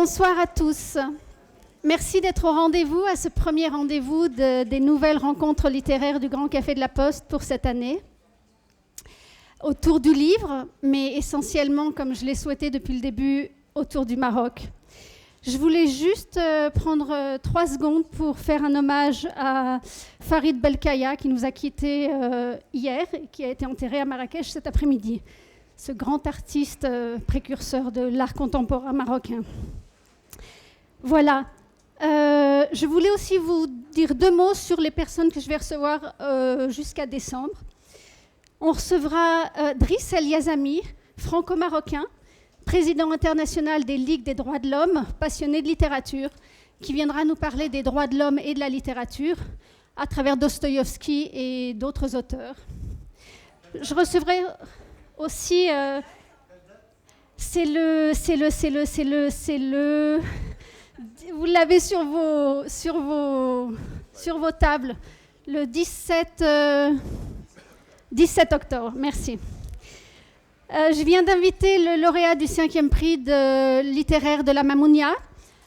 Bonsoir à tous. Merci d'être au rendez-vous, à ce premier rendez-vous des nouvelles rencontres littéraires du Grand Café de la Poste pour cette année. Autour du livre, mais essentiellement, comme je l'ai souhaité depuis le début, autour du Maroc. Je voulais juste prendre 3 secondes pour faire un hommage à Farid Belkaya, qui nous a quittés hier et qui a été enterré à Marrakech cet après-midi. Ce grand artiste précurseur de l'art contemporain marocain. Voilà. Je voulais aussi vous dire 2 mots sur les personnes que je vais recevoir jusqu'à décembre. On recevra Driss El Yazami, franco-marocain, président international des Ligues des droits de l'homme, passionné de littérature, qui viendra nous parler des droits de l'homme et de la littérature à travers Dostoïevski et d'autres auteurs. Je recevrai aussi... Vous l'avez sur vos tables, le 17 octobre. Merci. Je viens d'inviter le lauréat du 5e prix littéraire de la Mamounia,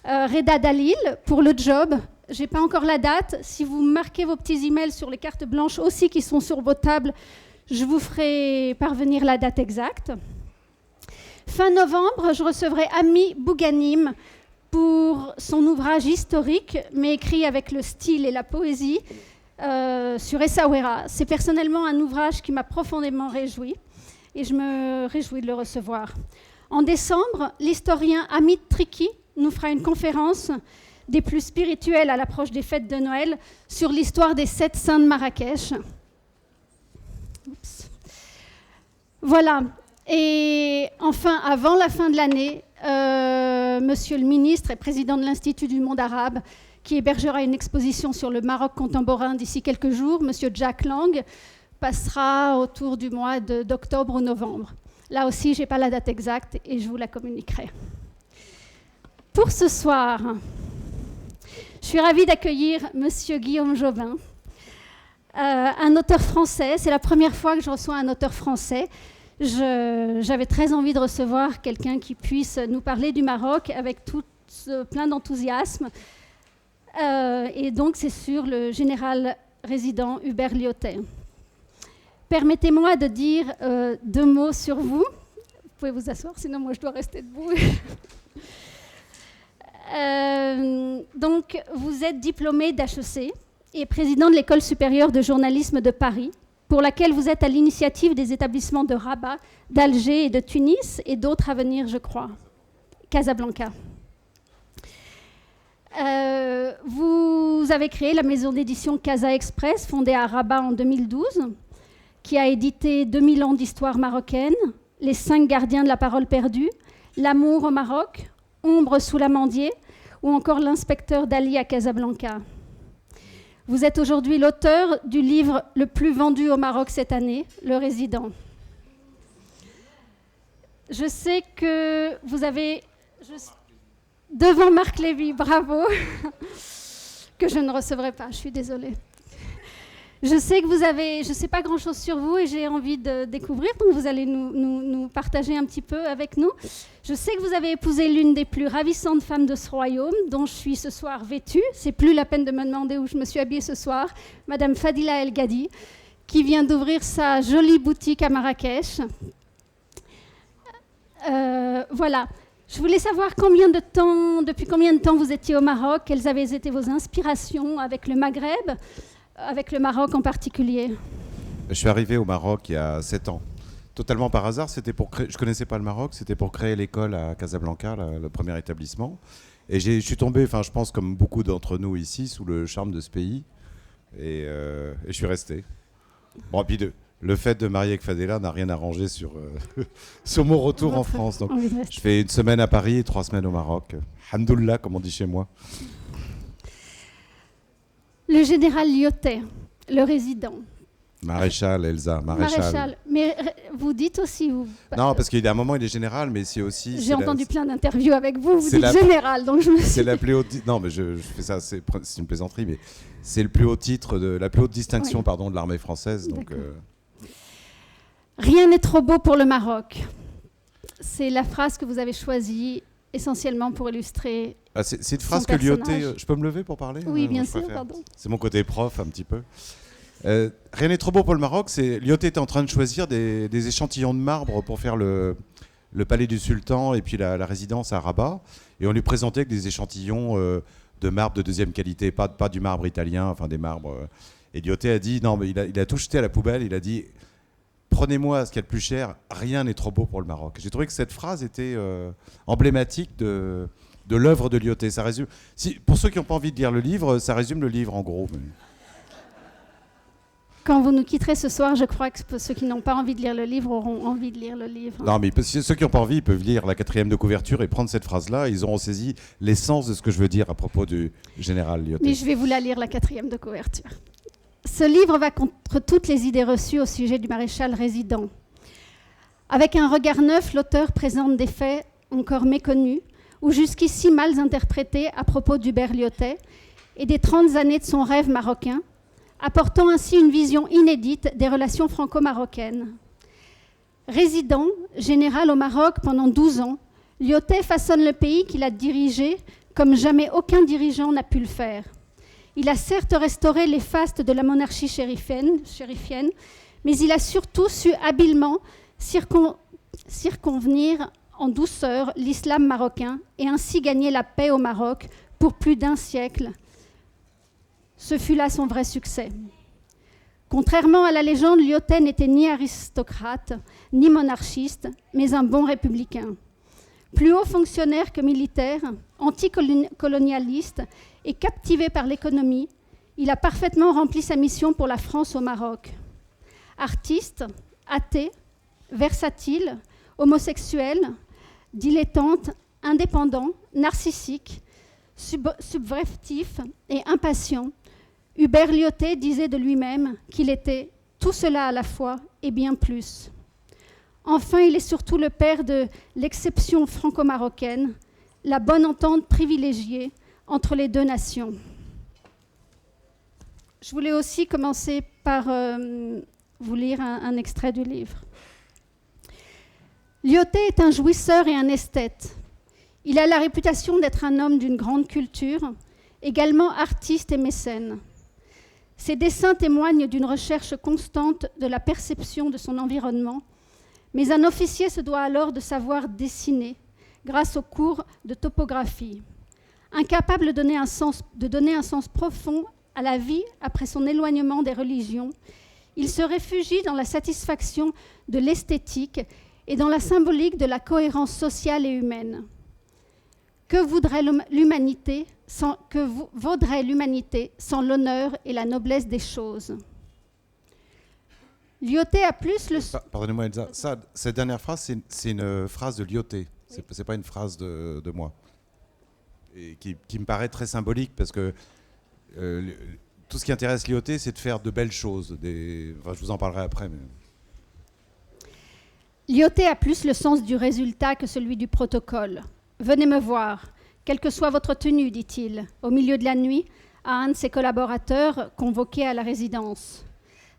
Reda Dalil, pour le job. Je n'ai pas encore la date. Si vous marquez vos petits emails sur les cartes blanches aussi qui sont sur vos tables, je vous ferai parvenir la date exacte. Fin novembre, je recevrai Ami Bouganim pour son ouvrage historique, mais écrit avec le style et la poésie, sur Essaouira. C'est personnellement un ouvrage qui m'a profondément réjoui et je me réjouis de le recevoir. En décembre, l'historien Hamid Triki nous fera une conférence des plus spirituelles à l'approche des fêtes de Noël sur l'histoire des 7 saints de Marrakech. Oups. Voilà. Et enfin, avant la fin de l'année, Monsieur le ministre et président de l'Institut du monde arabe, qui hébergera une exposition sur le Maroc contemporain d'ici quelques jours, Monsieur Jack Lang, passera autour du mois d'octobre ou novembre. Là aussi, je n'ai pas la date exacte et je vous la communiquerai. Pour ce soir, je suis ravie d'accueillir Monsieur Guillaume Jobin, un auteur français. C'est la première fois que je reçois un auteur français. J'avais très envie de recevoir quelqu'un qui puisse nous parler du Maroc avec plein d'enthousiasme. Et donc, c'est sur le général résident Hubert Lyautey. Permettez-moi de dire 2 mots sur vous. Vous pouvez vous asseoir, sinon moi je dois rester debout. Donc, vous êtes diplômé d'HEC et président de l'École supérieure de journalisme de Paris, pour laquelle vous êtes à l'initiative des établissements de Rabat, d'Alger et de Tunis, et d'autres à venir, je crois. Casablanca. Vous avez créé la maison d'édition Casa Express, fondée à Rabat en 2012, qui a édité 2000 ans d'histoire marocaine, Les 5 gardiens de la parole perdue, L'amour au Maroc, Ombre sous l'amandier, ou encore L'inspecteur Dali à Casablanca. Vous êtes aujourd'hui l'auteur du livre le plus vendu au Maroc cette année, Le Résident. Je sais que vous avez... devant Marc Lévy, bravo, que je ne recevrai pas, je suis désolée. Je sais que vous avez... Je ne sais pas grand-chose sur vous et j'ai envie de découvrir, donc vous allez nous partager un petit peu avec nous. Je sais que vous avez épousé l'une des plus ravissantes femmes de ce royaume, dont je suis ce soir vêtue. C'est plus la peine de me demander où je me suis habillée ce soir. Madame Fadila El Gadi, qui vient d'ouvrir sa jolie boutique à Marrakech. Voilà. Je voulais savoir depuis combien de temps vous étiez au Maroc, quelles avaient été vos inspirations avec le Maghreb, avec le Maroc en particulier. Je suis arrivé au Maroc il y a 7 ans. Totalement par hasard, je ne connaissais pas le Maroc, c'était pour créer l'école à Casablanca, le premier établissement. Et je suis tombé, je pense comme beaucoup d'entre nous ici, sous le charme de ce pays. Et je suis resté. Bon, puis le fait de marier avec Fadela n'a rien arrangé sur mon retour en France. Donc, je fais 1 semaine à Paris et 3 semaines au Maroc. Hamdoullah, comme on dit chez moi. Le général Lyautey, le résident. Maréchal, Elsa, maréchal. Mais vous dites aussi... Non, parce qu'il y a un moment, il est général, mais c'est aussi... J'ai entendu plein d'interviews avec vous dites général, donc je me suis... C'est la plus haute... Non, mais je fais ça, c'est une plaisanterie, mais c'est le plus haut titre, la plus haute distinction, oui. Pardon, de l'armée française. Donc, Rien n'est trop beau pour le Maroc. C'est la phrase que vous avez choisie essentiellement pour illustrer c'est une phrase son que Lyautey... personnage. Je peux me lever pour parler? Oui, bien Je sûr, préfère. pardon. C'est mon côté prof, un petit peu. Rien n'est trop beau pour le Maroc. Lyautey était en train de choisir des échantillons de marbre pour faire le palais du sultan et puis la résidence à Rabat. Et on lui présentait que des échantillons de marbre de deuxième qualité, pas du marbre italien, enfin des marbres. Et Lyautey a dit, non, mais il a tout jeté à la poubelle. Il a dit, prenez-moi ce qu'il y a de plus cher, rien n'est trop beau pour le Maroc. J'ai trouvé que cette phrase était emblématique de l'œuvre de Lyautey. Ça résume, pour ceux qui n'ont pas envie de lire le livre, ça résume le livre en gros. Mais... Quand vous nous quitterez ce soir, je crois que ceux qui n'ont pas envie de lire le livre auront envie de lire le livre. Non, mais ceux qui n'ont pas envie, ils peuvent lire la 4e de couverture et prendre cette phrase-là. Ils auront saisi l'essence de ce que je veux dire à propos du général Lyautey. Mais je vais vous la lire, la 4e de couverture. Ce livre va contre toutes les idées reçues au sujet du maréchal résident. Avec un regard neuf, l'auteur présente des faits encore méconnus ou jusqu'ici mal interprétés à propos d'Hubert Lyautey et des 30 années de son rêve marocain, apportant ainsi une vision inédite des relations franco-marocaines. Résident, général au Maroc pendant 12 ans, Lyautey façonne le pays qu'il a dirigé comme jamais aucun dirigeant n'a pu le faire. Il a certes restauré les fastes de la monarchie chérifienne, mais il a surtout su habilement circonvenir en douceur l'islam marocain et ainsi gagner la paix au Maroc pour plus d'1 siècle. Ce fut là son vrai succès. Contrairement à la légende, Lyautey n'était ni aristocrate, ni monarchiste, mais un bon républicain. Plus haut fonctionnaire que militaire, anticolonialiste et captivé par l'économie, il a parfaitement rempli sa mission pour la France au Maroc. Artiste, athée, versatile, homosexuel, dilettante, indépendant, narcissique, subversif et impatient, Hubert Lyautey disait de lui-même qu'il était tout cela à la fois et bien plus. Enfin, il est surtout le père de l'exception franco-marocaine, la bonne entente privilégiée entre les deux nations. Je voulais aussi commencer par vous lire un extrait du livre. Lyautey est un jouisseur et un esthète. Il a la réputation d'être un homme d'une grande culture, également artiste et mécène. Ses dessins témoignent d'une recherche constante de la perception de son environnement, mais un officier se doit alors de savoir dessiner grâce aux cours de topographie. Incapable de donner un sens profond à la vie après son éloignement des religions, il se réfugie dans la satisfaction de l'esthétique et dans la symbolique de la cohérence sociale et humaine. Que vaudrait l'humanité sans l'honneur et la noblesse des choses? Lyautey a plus le... Pardonnez-moi Elsa, cette dernière phrase, c'est une phrase de Lyautey, oui. C'est pas une phrase de moi. Et qui me paraît très symbolique parce que tout ce qui intéresse Lyautey, c'est de faire de belles choses. Je vous en parlerai après. Mais... Lyautey a plus le sens du résultat que celui du protocole. Venez me voir, quelle que soit votre tenue, dit-il, au milieu de la nuit, à un de ses collaborateurs convoqués à la résidence.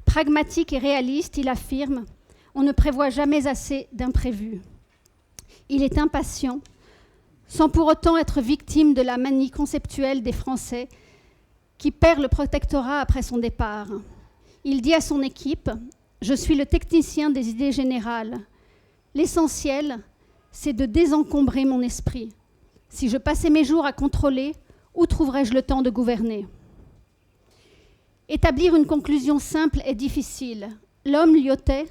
Pragmatique et réaliste, il affirme « On ne prévoit jamais assez d'imprévus ». Il est impatient, sans pour autant être victime de la manie conceptuelle des Français qui perd le protectorat après son départ. Il dit à son équipe « Je suis le technicien des idées générales. L'essentiel, c'est de désencombrer mon esprit. Si je passais mes jours à contrôler, où trouverais-je le temps de gouverner ?» Établir une conclusion simple est difficile. L'homme Lyautey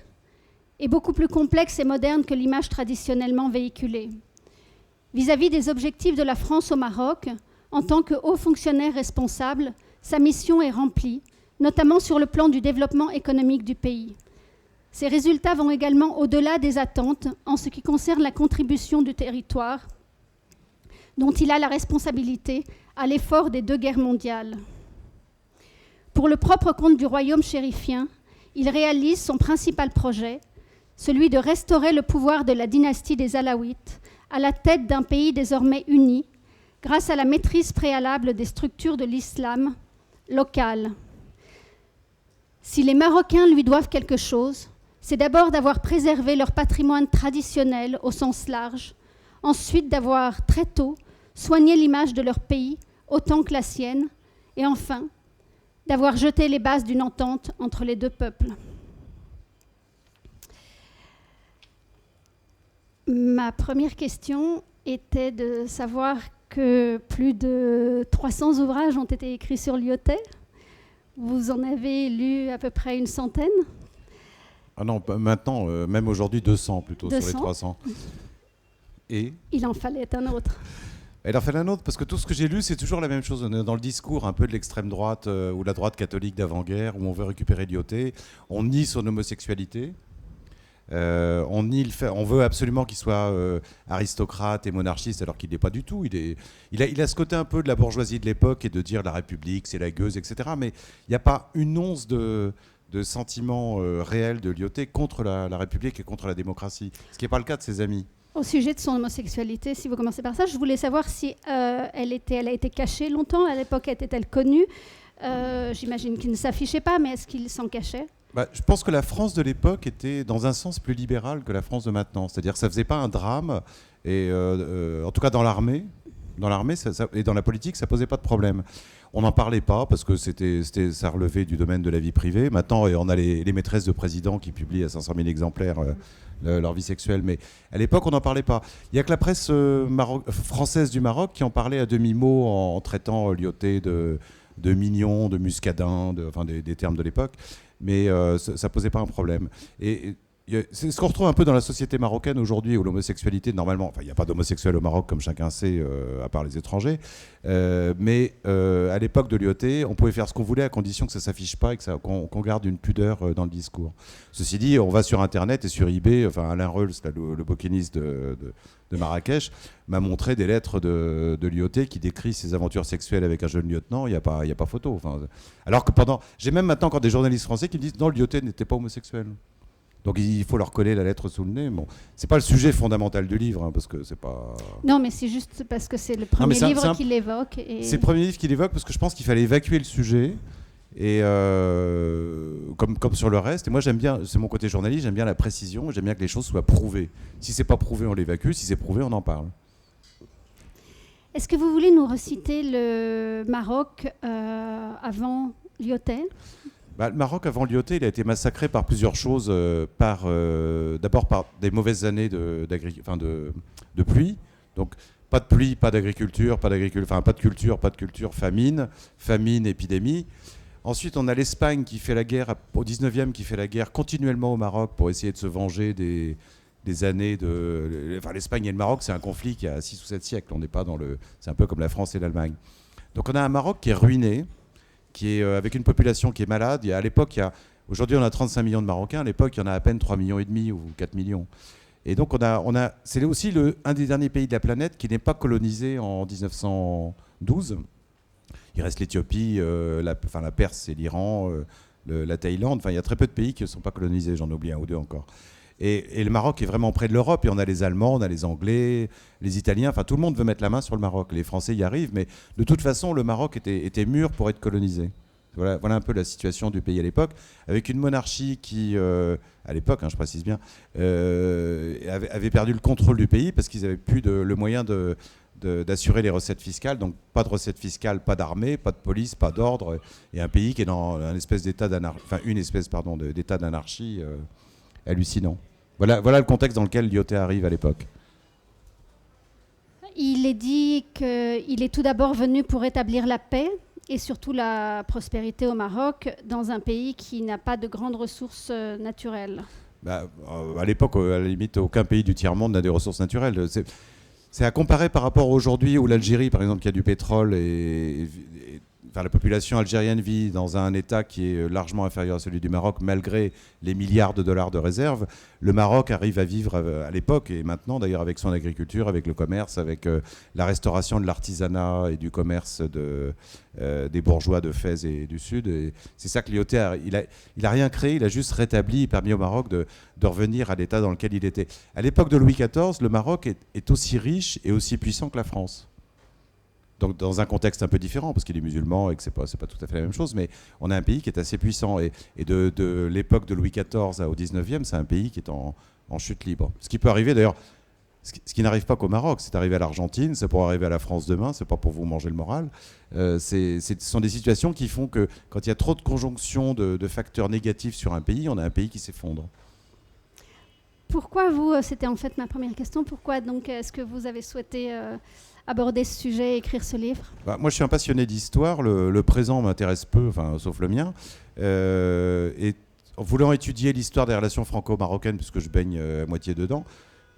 est beaucoup plus complexe et moderne que l'image traditionnellement véhiculée. Vis-à-vis des objectifs de la France au Maroc, en tant que haut fonctionnaire responsable, sa mission est remplie, notamment sur le plan du développement économique du pays. Ces résultats vont également au-delà des attentes en ce qui concerne la contribution du territoire, dont il a la responsabilité à l'effort des 2 guerres mondiales. Pour le propre compte du royaume chérifien, il réalise son principal projet, celui de restaurer le pouvoir de la dynastie des Alaouites à la tête d'un pays désormais uni, grâce à la maîtrise préalable des structures de l'islam local. Si les Marocains lui doivent quelque chose, c'est d'abord d'avoir préservé leur patrimoine traditionnel au sens large, Ensuite, d'avoir très tôt soigné l'image de leur pays autant que la sienne. Et enfin, d'avoir jeté les bases d'une entente entre les deux peuples. Ma première question était de savoir que plus de 300 ouvrages ont été écrits sur Lyautey. Vous en avez lu à peu près une centaine. Ah non, maintenant, même aujourd'hui, 200 plutôt 200. sur les 300. Et il en fallait un autre. il en fallait un autre, parce que tout ce que j'ai lu, c'est toujours la même chose. On est dans le discours un peu de l'extrême droite ou la droite catholique d'avant-guerre, où on veut récupérer Lyautey. On nie son homosexualité. On veut absolument qu'il soit aristocrate et monarchiste, alors qu'il n'est pas du tout. Il a ce côté un peu de la bourgeoisie de l'époque et de dire la République, c'est la gueuse, etc. Mais il n'y a pas une once de sentiment réel de Lyautey contre la République et contre la démocratie, ce qui n'est pas le cas de ses amis. Au sujet de son homosexualité, si vous commencez par ça, je voulais savoir si elle a été cachée longtemps. À l'époque, était-elle connue? J'imagine qu'il ne s'affichait pas, mais est-ce qu'il s'en cachait? Je pense que la France de l'époque était dans un sens plus libérale que la France de maintenant. C'est-à-dire que ça ne faisait pas un drame, et en tout cas dans l'armée et dans la politique, ça ne posait pas de problème. On n'en parlait pas parce que ça relevait du domaine de la vie privée. Maintenant, on a les maîtresses de présidents qui publient à 500 000 exemplaires leur vie sexuelle, mais à l'époque, on n'en parlait pas. Il n'y a que la presse française du Maroc qui en parlait à demi-mot en traitant Lyautey de mignon, de muscadin, des termes de l'époque. Mais ça ne posait pas un problème. Et c'est ce qu'on retrouve un peu dans la société marocaine aujourd'hui, où l'homosexualité, normalement, il n'y a pas d'homosexuels au Maroc, comme chacun sait, à part les étrangers, mais à l'époque de Lyautey, on pouvait faire ce qu'on voulait à condition que ça ne s'affiche pas et qu'on garde une pudeur dans le discours. Ceci dit, on va sur Internet et sur eBay, Alain Reuls, le bouquiniste de Marrakech, m'a montré des lettres de Lyautey qui décrit ses aventures sexuelles avec un jeune lieutenant. Il n'y a pas photo. Alors que j'ai même maintenant encore des journalistes français qui me disent non, Lyautey n'était pas homosexuel. Donc il faut leur coller la lettre sous le nez. Bon, c'est pas le sujet fondamental du livre, parce que c'est pas. Non, mais c'est juste parce que c'est le premier livre qu'il évoque. C'est le premier livre qu'il évoque parce que je pense qu'il fallait évacuer le sujet. Et comme sur le reste, et moi j'aime bien, c'est mon côté journaliste, j'aime bien la précision, j'aime bien que les choses soient prouvées. Si c'est pas prouvé, on l'évacue. Si c'est prouvé, on en parle. Est-ce que vous voulez nous reciter le Maroc avant Lyautey? Le Maroc avant Lyautey, il a été massacré par plusieurs choses. D'abord par des mauvaises années de pluie. Donc pas de pluie, pas d'agriculture, pas de culture, famine, épidémie. Ensuite, on a l'Espagne qui fait la guerre, au 19e, qui fait la guerre continuellement au Maroc pour essayer de se venger des années de... l'Espagne et le Maroc, c'est un conflit qui a 6 ou 7 siècles. On n'est pas c'est un peu comme la France et l'Allemagne. Donc on a un Maroc qui est ruiné, qui est avec une population qui est malade. Aujourd'hui, on a 35 millions de Marocains. À l'époque, il y en a à peine 3,5 millions ou 4 millions. Et donc, c'est aussi un des derniers pays de la planète qui n'est pas colonisé en 1912. Il reste l'Éthiopie, la Perse et l'Iran, la Thaïlande. Il y a très peu de pays qui ne sont pas colonisés. J'en oublie un ou deux encore. Et le Maroc est vraiment près de l'Europe. Et on a les Allemands, on a les Anglais, les Italiens. Tout le monde veut mettre la main sur le Maroc. Les Français y arrivent. Mais de toute façon, le Maroc était mûr pour être colonisé. Voilà un peu la situation du pays à l'époque. Avec une monarchie qui, à l'époque, je précise bien, avait perdu le contrôle du pays parce qu'ils n'avaient plus le moyen d'assurer les recettes fiscales. Donc pas de recettes fiscales, pas d'armée, pas de police, pas d'ordre. Et un pays qui est dans une espèce d'état d'anarchie hallucinant. Voilà le contexte dans lequel Lyautey arrive à l'époque. Il est dit qu'il est tout d'abord venu pour établir la paix et surtout la prospérité au Maroc, dans un pays qui n'a pas de grandes ressources naturelles. À l'époque, à la limite, aucun pays du tiers-monde n'a des ressources naturelles. C'est à comparer par rapport à aujourd'hui, où l'Algérie, par exemple, qui a du pétrole la population algérienne vit dans un état qui est largement inférieur à celui du Maroc, malgré les milliards de dollars de réserves. Le Maroc arrive à vivre à l'époque, et maintenant d'ailleurs, avec son agriculture, avec le commerce, avec la restauration de l'artisanat et du commerce des bourgeois de Fès et du Sud. Et c'est ça que Lyautey il a rien créé, il a juste rétabli et permis au Maroc de revenir à l'état dans lequel il était. À l'époque de Louis XIV, le Maroc est aussi riche et aussi puissant que la France. Donc dans un contexte un peu différent, parce qu'il est musulman et que c'est pas tout à fait la même chose, mais on a un pays qui est assez puissant. Et de l'époque de Louis XIV au XIXe, c'est un pays qui est en chute libre. Ce qui peut arriver d'ailleurs, Ce qui n'arrive pas qu'au Maroc, c'est arrivé à l'Argentine, c'est pour arriver à la France demain, c'est pas pour vous manger le moral. Ce sont des situations qui font que quand il y a trop de conjonctions de facteurs négatifs sur un pays, on a un pays qui s'effondre. Pourquoi vous, c'était en fait ma première question, pourquoi donc est-ce que vous avez souhaité aborder ce sujet et écrire ce livre ? Moi, je suis un passionné d'histoire, le présent m'intéresse peu, sauf le mien. Et en voulant étudier l'histoire des relations franco-marocaines, puisque je baigne à moitié dedans,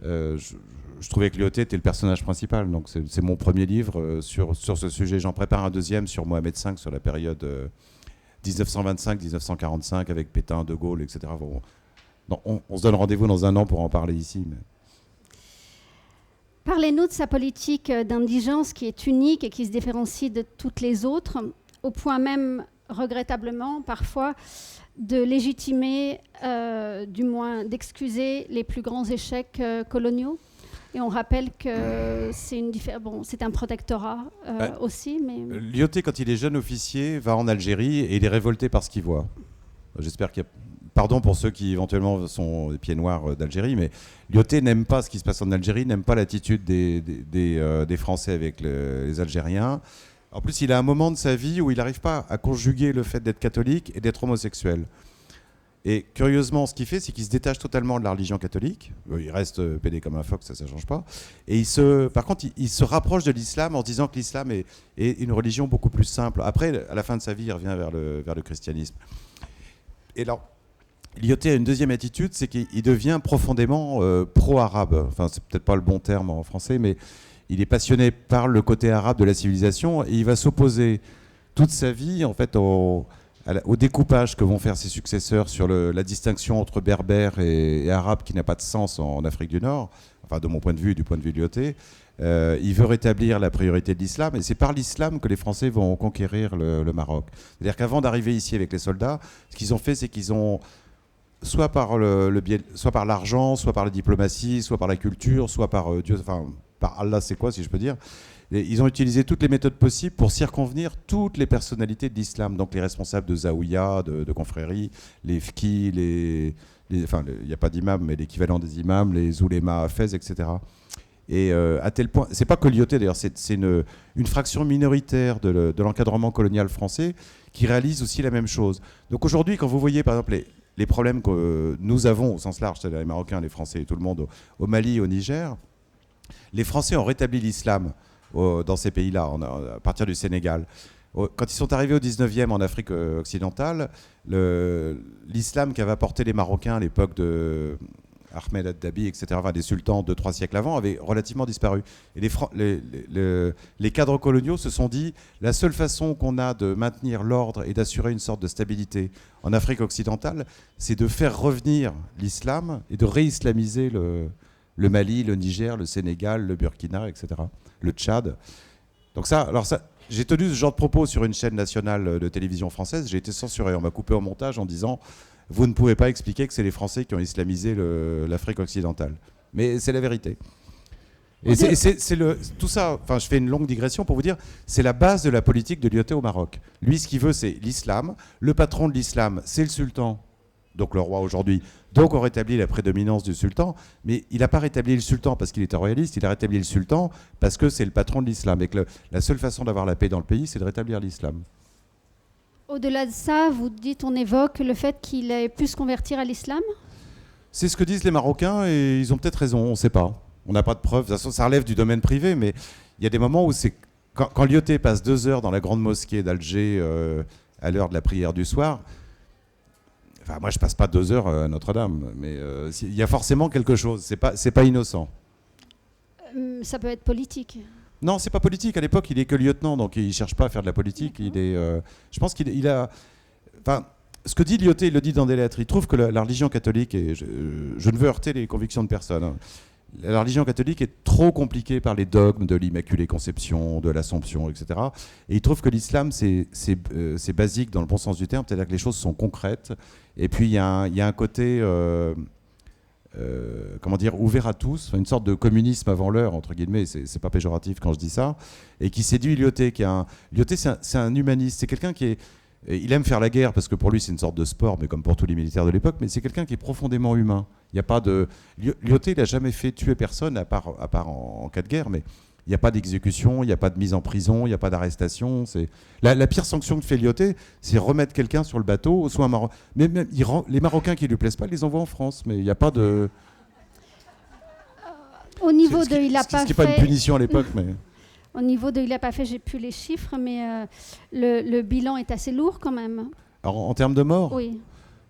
je trouvais que Lyautey était le personnage principal. Donc c'est mon premier livre sur ce sujet. J'en prépare un deuxième sur Mohamed V, sur la période 1925-1945, avec Pétain, De Gaulle, etc. Bon, on se donne rendez-vous dans un an pour en parler ici. Mais... Parlez-nous de sa politique d'indigence qui est unique et qui se différencie de toutes les autres, au point même, regrettablement, parfois, de légitimer, du moins d'excuser les plus grands échecs coloniaux. Et on rappelle que c'est un protectorat aussi. Mais... Lyautey, quand il est jeune officier, va en Algérie et il est révolté par ce qu'il voit. J'espère qu'il y a... Pardon pour ceux qui éventuellement sont les pieds noirs d'Algérie, mais Lyautey n'aime pas ce qui se passe en Algérie, n'aime pas l'attitude des Français avec les Algériens. En plus, il a un moment de sa vie où il n'arrive pas à conjuguer le fait d'être catholique et d'être homosexuel. Et curieusement, ce qu'il fait, c'est qu'il se détache totalement de la religion catholique. Il reste pédé comme un phoque, ça ne change pas. Et par contre, il se rapproche de l'islam en se disant que l'islam est une religion beaucoup plus simple. Après, à la fin de sa vie, il revient vers le christianisme. Et alors, Lyautey a une deuxième attitude, c'est qu'il devient profondément pro-arabe. Enfin, c'est peut-être pas le bon terme en français, mais il est passionné par le côté arabe de la civilisation et il va s'opposer toute sa vie, en fait, au découpage que vont faire ses successeurs sur la distinction entre berbères et arabes qui n'a pas de sens en Afrique du Nord, enfin de mon point de vue et du point de vue de Lyautey. Il veut rétablir la priorité de l'islam et c'est par l'islam que les Français vont conquérir le Maroc. C'est-à-dire qu'avant d'arriver ici avec les soldats, ce qu'ils ont fait, c'est qu'ils ont, soit par soit par l'argent, soit par la diplomatie, soit par la culture, soit par Dieu, enfin par Allah, c'est quoi si je peux dire. Et ils ont utilisé toutes les méthodes possibles pour circonvenir toutes les personnalités de l'islam, donc les responsables de zaouïa, de confréries, les fqis, il n'y a pas d'imam, mais l'équivalent des imams, les oulémas, Fès, etc. Et à tel point, c'est pas que Lyautey d'ailleurs, c'est une fraction minoritaire de l'encadrement colonial français qui réalise aussi la même chose. Donc aujourd'hui, quand vous voyez par exemple les problèmes que nous avons au sens large, c'est-à-dire les Marocains, les Français et tout le monde au Mali, au Niger, les Français ont rétabli l'islam dans ces pays-là, à partir du Sénégal. Quand ils sont arrivés au 19e en Afrique occidentale, l'islam qu'avaient apporté les Marocains à l'époque de Ahmed ad-Dabi, etc., enfin, des sultans de 3 siècles avant, avait relativement disparu. Et les cadres coloniaux se sont dit, la seule façon qu'on a de maintenir l'ordre et d'assurer une sorte de stabilité en Afrique occidentale, c'est de faire revenir l'islam et de réislamiser le Mali, le Niger, le Sénégal, le Burkina, etc., le Tchad. Donc j'ai tenu ce genre de propos sur une chaîne nationale de télévision française, j'ai été censuré, on m'a coupé au montage en disant « Vous ne pouvez pas expliquer que c'est les Français qui ont islamisé l'Afrique occidentale ». Mais c'est la vérité. Et tout ça, enfin je fais une longue digression pour vous dire, c'est la base de la politique de Lyautey au Maroc. Lui, ce qu'il veut, c'est l'islam. Le patron de l'islam, c'est le sultan, donc le roi aujourd'hui. Donc on rétablit la prédominance du sultan, mais il n'a pas rétabli le sultan parce qu'il était royaliste, il a rétabli le sultan parce que c'est le patron de l'islam. Et que la seule façon d'avoir la paix dans le pays, c'est de rétablir l'islam. Au-delà de ça, vous dites, on évoque le fait qu'il ait pu se convertir à l'islam ? C'est ce que disent les Marocains et ils ont peut-être raison, on ne sait pas. On n'a pas de preuves, de toute façon ça relève du domaine privé, mais il y a des moments où c'est... Quand Lyautey passe 2 heures dans la grande mosquée d'Alger à l'heure de la prière du soir... Enfin, moi, je passe pas 2 heures à Notre-Dame, mais il y a forcément quelque chose. C'est pas innocent. Ça peut être politique. Non, c'est pas politique. À l'époque, il est que lieutenant, donc il cherche pas à faire de la politique. Il est, je pense qu'il a. Enfin, ce que dit Lyautey, il le dit dans des lettres. Il trouve que la religion catholique, et je ne veux heurter les convictions de personne, hein, la religion catholique est trop compliquée par les dogmes de l'Immaculée Conception, de l'Assomption, etc. Et il trouve que l'islam, c'est basique dans le bon sens du terme, c'est-à-dire que les choses sont concrètes. Et puis il y a un côté, comment dire, ouvert à tous, une sorte de communisme avant l'heure, entre guillemets, c'est pas péjoratif quand je dis ça, et qui séduit Lyautey. Lyautey, c'est un humaniste, c'est quelqu'un qui est... Et il aime faire la guerre parce que pour lui c'est une sorte de sport, mais comme pour tous les militaires de l'époque, mais c'est quelqu'un qui est profondément humain. Il n'y a pas de... Lyautey, il n'a jamais fait tuer personne, à part en cas de guerre, mais il n'y a pas d'exécution, il n'y a pas de mise en prison, il n'y a pas d'arrestation. La pire sanction que fait Lyautey, c'est remettre quelqu'un sur le bateau, soit un Marocain. Mais même, les Marocains qui ne lui plaisent pas, ils les envoient en France, mais il n'y a pas de... Au niveau de... Il n'a pas Ce qui n'est pas une punition à l'époque, mais... Au niveau de il n'a pas fait, j'ai plus les chiffres, mais le bilan est assez lourd quand même. Alors, en termes de morts, oui.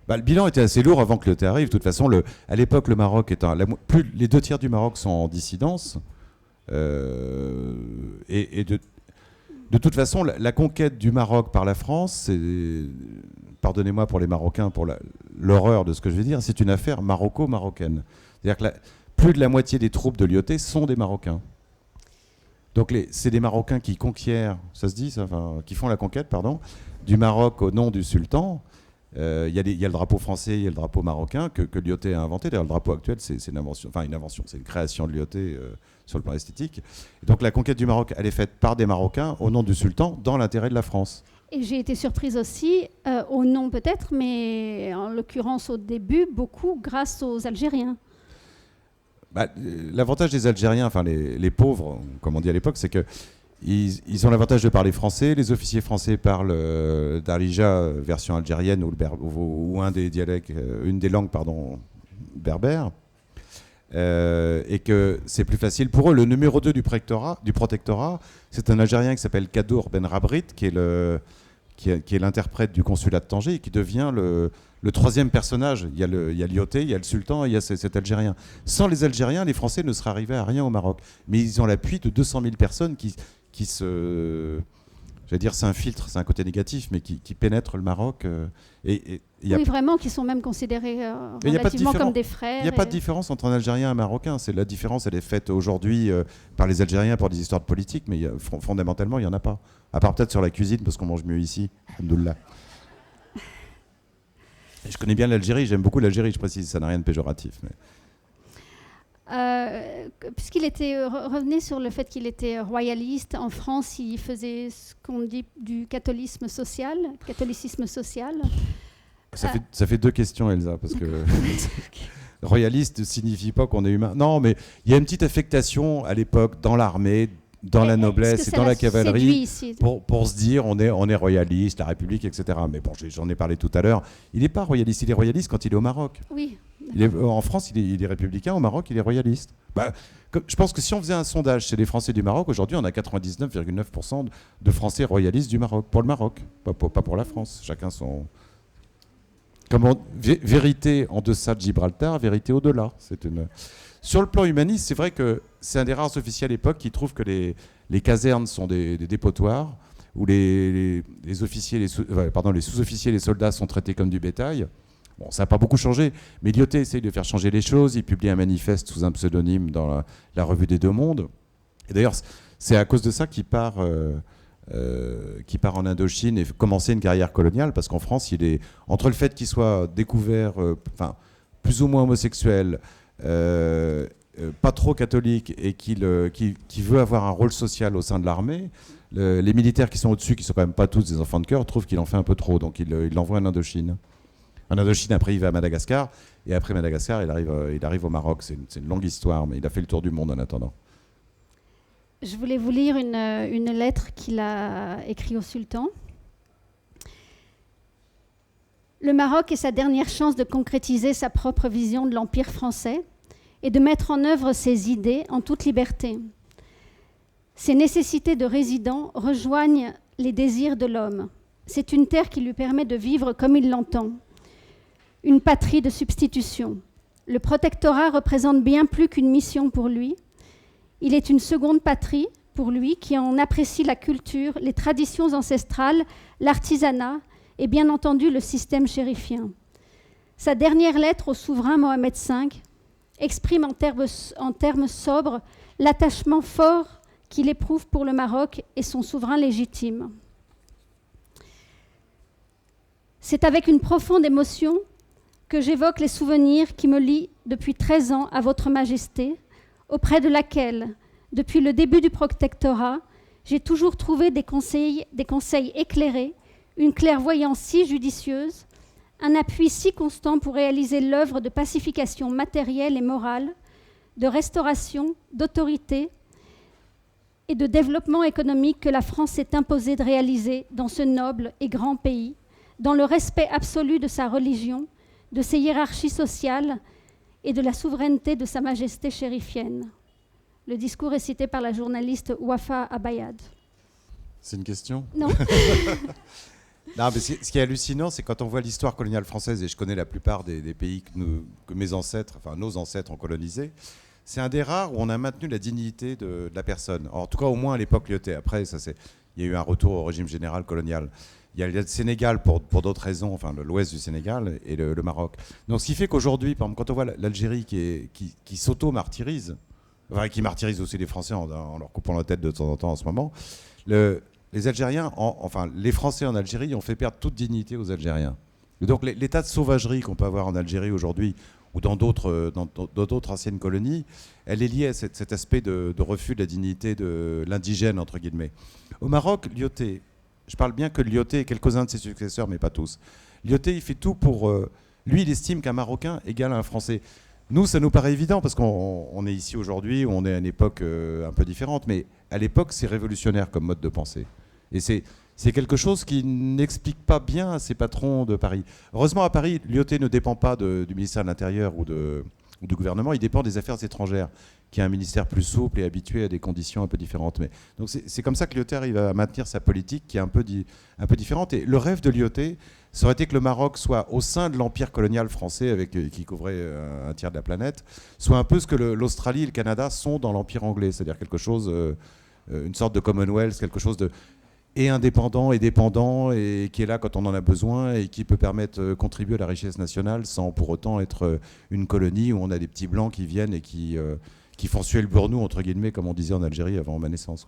Le bilan était assez lourd avant que Lyautey arrive. De toute façon, à l'époque, le Maroc les 2 tiers du Maroc sont en dissidence. Et de toute façon, la conquête du Maroc par la France, pardonnez-moi pour les Marocains pour l'horreur de ce que je vais dire, c'est une affaire maroco-marocaine. C'est-à-dire que plus de la moitié des troupes de Lyautey sont des Marocains. Donc c'est des Marocains qui conquièrent, ça se dit ça, qui font la conquête, du Maroc au nom du sultan. Il y a le drapeau français, il y a le drapeau marocain que Lyautey a inventé. D'ailleurs, le drapeau actuel, c'est une invention, c'est une création de Lyautey sur le plan esthétique. Et donc la conquête du Maroc, elle est faite par des Marocains au nom du sultan, dans l'intérêt de la France. Et j'ai été surprise aussi, au nom peut-être, mais en l'occurrence au début, beaucoup grâce aux Algériens. L'avantage des Algériens, les pauvres, comme on dit à l'époque, c'est qu'ils ont l'avantage de parler français. Les officiers français parlent darija, version algérienne, ou un des dialectes, une des langues, berbères. Et que c'est plus facile pour eux. Le numéro 2 du protectorat, c'est un Algérien qui s'appelle Kadour Ben Rabrit, qui est l'interprète du consulat de Tanger et qui devient le troisième personnage. Il y a Lyautey, il y a le sultan et il y a cet Algérien. Sans les Algériens, les Français ne seraient arrivés à rien au Maroc. Mais ils ont l'appui de 200 000 personnes qui j'allais dire c'est un filtre, c'est un côté négatif, mais qui pénètrent le Maroc. Vraiment, qui sont même considérés relativement comme des frères. Il n'y a pas de différence entre un Algérien et un Marocain. La différence, elle est faite aujourd'hui par les Algériens pour des histoires de politique, mais fondamentalement, il n'y en a pas. À part peut-être sur la cuisine, parce qu'on mange mieux ici. Alhamdoulilah. Je connais bien l'Algérie, j'aime beaucoup l'Algérie, je précise, ça n'a rien de péjoratif. Mais... puisqu'il était revenez sur le fait qu'il était royaliste en France, il faisait ce qu'on dit du catholicisme social. Ça fait 2 questions, Elsa, parce que royaliste ne signifie pas qu'on est humain. Non, mais il y a une petite affectation à l'époque dans l'armée, dans la noblesse et dans la cavalerie pour se dire on est royaliste, la République, etc. Mais bon, j'en ai parlé tout à l'heure. Il n'est pas royaliste, il est royaliste quand il est au Maroc. Oui. En France, il est républicain. Au Maroc, il est royaliste. Je pense que si on faisait un sondage chez les Français du Maroc, aujourd'hui, on a 99,9% de Français royalistes du Maroc. Pour le Maroc, pas pour la France. Chacun son... Vérité en deçà de Gibraltar, vérité au-delà. Sur le plan humaniste, c'est vrai que c'est un des rares officiers à l'époque qui trouve que les casernes sont des dépotoirs, où les officiers, les sous-officiers, les soldats sont traités comme du bétail. Bon, ça n'a pas beaucoup changé, mais Lyautey essaye de faire changer les choses. Il publie un manifeste sous un pseudonyme dans la revue des Deux Mondes. Et d'ailleurs, c'est à cause de ça qu'il part en Indochine et commencer une carrière coloniale, parce qu'en France, entre le fait qu'il soit découvert, plus ou moins homosexuel, pas trop catholique, et qui veut avoir un rôle social au sein de l'armée, les militaires qui sont au-dessus, qui sont quand même pas tous des enfants de cœur, trouvent qu'il en fait un peu trop, donc il l'envoie en Indochine. En Indochine, après il va à Madagascar, et après Madagascar, il arrive au Maroc. C'est une longue histoire, mais il a fait le tour du monde en attendant. Je voulais vous lire une lettre qu'il a écrite au sultan. Le Maroc est sa dernière chance de concrétiser sa propre vision de l'Empire français et de mettre en œuvre ses idées en toute liberté. Ses nécessités de résident rejoignent les désirs de l'homme. C'est une terre qui lui permet de vivre comme il l'entend. Une patrie de substitution. Le protectorat représente bien plus qu'une mission pour lui. Il est une seconde patrie pour lui qui en apprécie la culture, les traditions ancestrales, l'artisanat et bien entendu le système chérifien. Sa dernière lettre au souverain Mohamed V exprime en termes sobres l'attachement fort qu'il éprouve pour le Maroc et son souverain légitime. C'est avec une profonde émotion que j'évoque les souvenirs qui me lient depuis 13 ans à votre Majesté, auprès de laquelle, depuis le début du protectorat, j'ai toujours trouvé des conseils éclairés, une clairvoyance si judicieuse, un appui si constant pour réaliser l'œuvre de pacification matérielle et morale, de restauration, d'autorité et de développement économique que la France s'est imposée de réaliser dans ce noble et grand pays, dans le respect absolu de sa religion, de ses hiérarchies sociales et de la souveraineté de sa majesté chérifienne. Le discours est cité par la journaliste Wafa Abayad. C'est une question ? Non. Non, mais ce qui est hallucinant, c'est quand on voit l'histoire coloniale française, et je connais la plupart des pays que nos ancêtres ont colonisés, c'est un des rares où on a maintenu la dignité de la personne. En tout cas, au moins à l'époque Lyautey. Après, il y a eu un retour au régime général colonial. Il y a le Sénégal pour d'autres raisons, enfin l'ouest du Sénégal et le Maroc. Donc ce qui fait qu'aujourd'hui, par exemple, quand on voit l'Algérie qui s'auto-martyrise, enfin, qui martyrise aussi les Français en leur coupant la tête de temps en temps en ce moment, les Algériens, les Français en Algérie ont fait perdre toute dignité aux Algériens. Et donc l'état de sauvagerie qu'on peut avoir en Algérie aujourd'hui ou dans d'autres anciennes colonies, elle est liée à cet aspect de refus de la dignité de l'indigène, entre guillemets. Au Maroc, Lyautey, je parle bien que Lyautey et quelques-uns de ses successeurs, mais pas tous. Lyautey, il fait tout pour... lui, il estime qu'un Marocain égale à un Français. Nous, ça nous paraît évident parce qu'on est ici aujourd'hui, on est à une époque un peu différente, mais à l'époque, c'est révolutionnaire comme mode de pensée. Et c'est quelque chose qui n'explique pas bien à ces patrons de Paris. Heureusement, à Paris, Lyautey ne dépend pas du ministère de l'Intérieur ou du gouvernement, il dépend des Affaires étrangères, qui est un ministère plus souple et habitué à des conditions un peu différentes. Donc c'est comme ça que Lyautey arrive à maintenir sa politique qui est un peu différente. Et le rêve de Lyautey, ça aurait été que le Maroc soit au sein de l'empire colonial français, qui couvrait un tiers de la planète, soit un peu ce que l'Australie et le Canada sont dans l'empire anglais, c'est-à-dire quelque chose, une sorte de Commonwealth, quelque chose de et indépendant et dépendant et qui est là quand on en a besoin et qui peut permettre contribuer à la richesse nationale sans pour autant être une colonie où on a des petits blancs qui viennent et qui font suer le bournou, entre guillemets, comme on disait en Algérie avant ma naissance.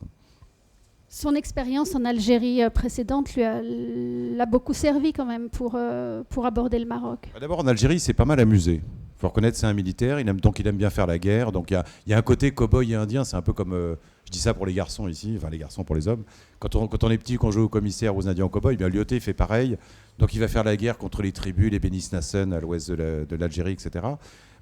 Son expérience en Algérie précédente l'a beaucoup servi quand même pour aborder le Maroc. D'abord, en Algérie, il s'est pas mal amusé. Il faut reconnaître, c'est un militaire, il aime bien faire la guerre. Donc il y a un côté cow-boy et indien, c'est un peu comme... je dis ça pour les garçons ici, enfin les garçons pour les hommes. Quand on est petit, qu'on joue au commissaire, aux Indiens, au cow-boy, bien Lyautey fait pareil. Donc il va faire la guerre contre les tribus, les Beni Nassen à l'ouest de l'Algérie, etc.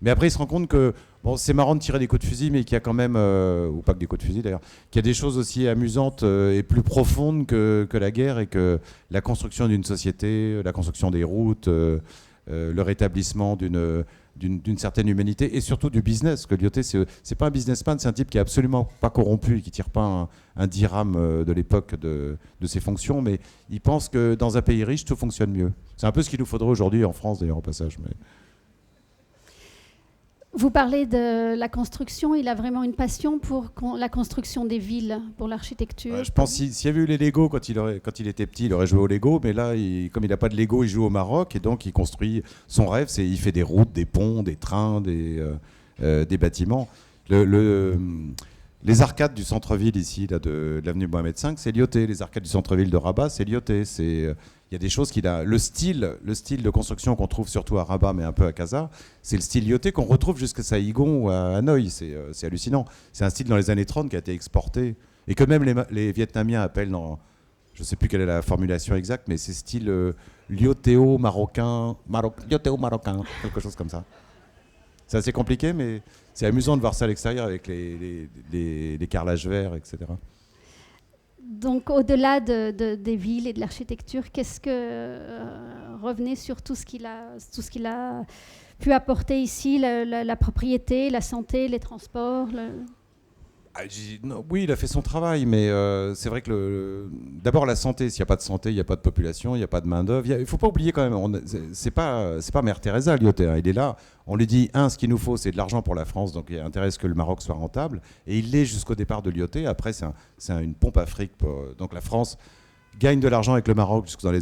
Mais après, il se rend compte que c'est marrant de tirer des coups de fusil, mais qu'il y a quand même, ou pas que des coups de fusil d'ailleurs, qu'il y a des choses aussi amusantes et plus profondes que la guerre et que la construction d'une société, la construction des routes, le rétablissement d'une certaine humanité et surtout du business. Que Lyautey, c'est pas un businessman, c'est un type qui est absolument pas corrompu, qui tire pas un dirham de l'époque de ses fonctions, mais il pense que dans un pays riche, tout fonctionne mieux. C'est un peu ce qu'il nous faudrait aujourd'hui en France, d'ailleurs, au passage. Mais... Vous parlez de la construction, il a vraiment une passion pour la construction des villes, pour l'architecture. Je pense s'il y avait eu les Lego quand il était petit, il aurait joué au Lego, mais là, comme il n'a pas de Lego, il joue au Maroc, et donc il construit son rêve, il fait des routes, des ponts, des trains, des bâtiments. Les arcades du centre-ville ici, là, de l'avenue Mohamed V, c'est Lyautey. Les arcades du centre-ville de Rabat, c'est Lyautey. Il y a des choses qu'il a. Le style de construction qu'on trouve surtout à Rabat, mais un peu à Casa, c'est le style Lyautey qu'on retrouve jusqu'à Saïgon ou à Hanoï. C'est hallucinant. C'est un style dans les années 30 qui a été exporté et que même les Vietnamiens appellent dans... Je ne sais plus quelle est la formulation exacte, mais c'est style Lyauteo-marocain, Lyauteo-marocain, quelque chose comme ça. C'est assez compliqué, mais c'est amusant de voir ça à l'extérieur avec les carrelages verts, etc. Donc, au-delà des villes et de l'architecture, revenez sur tout ce qu'il a pu apporter ici, la propriété, la santé, les transports. Oui, il a fait son travail, mais c'est vrai que d'abord la santé. S'il n'y a pas de santé, il n'y a pas de population, il n'y a pas de main d'œuvre. Il ne faut pas oublier quand même. C'est pas Mère Teresa, Lyautey. Il est là. On lui dit ce qu'il nous faut, c'est de l'argent pour la France, donc il intéresse que le Maroc soit rentable, et il l'est jusqu'au départ de Lyautey. Après, c'est une pompe à fric. Donc la France gagne de l'argent avec le Maroc jusqu'à à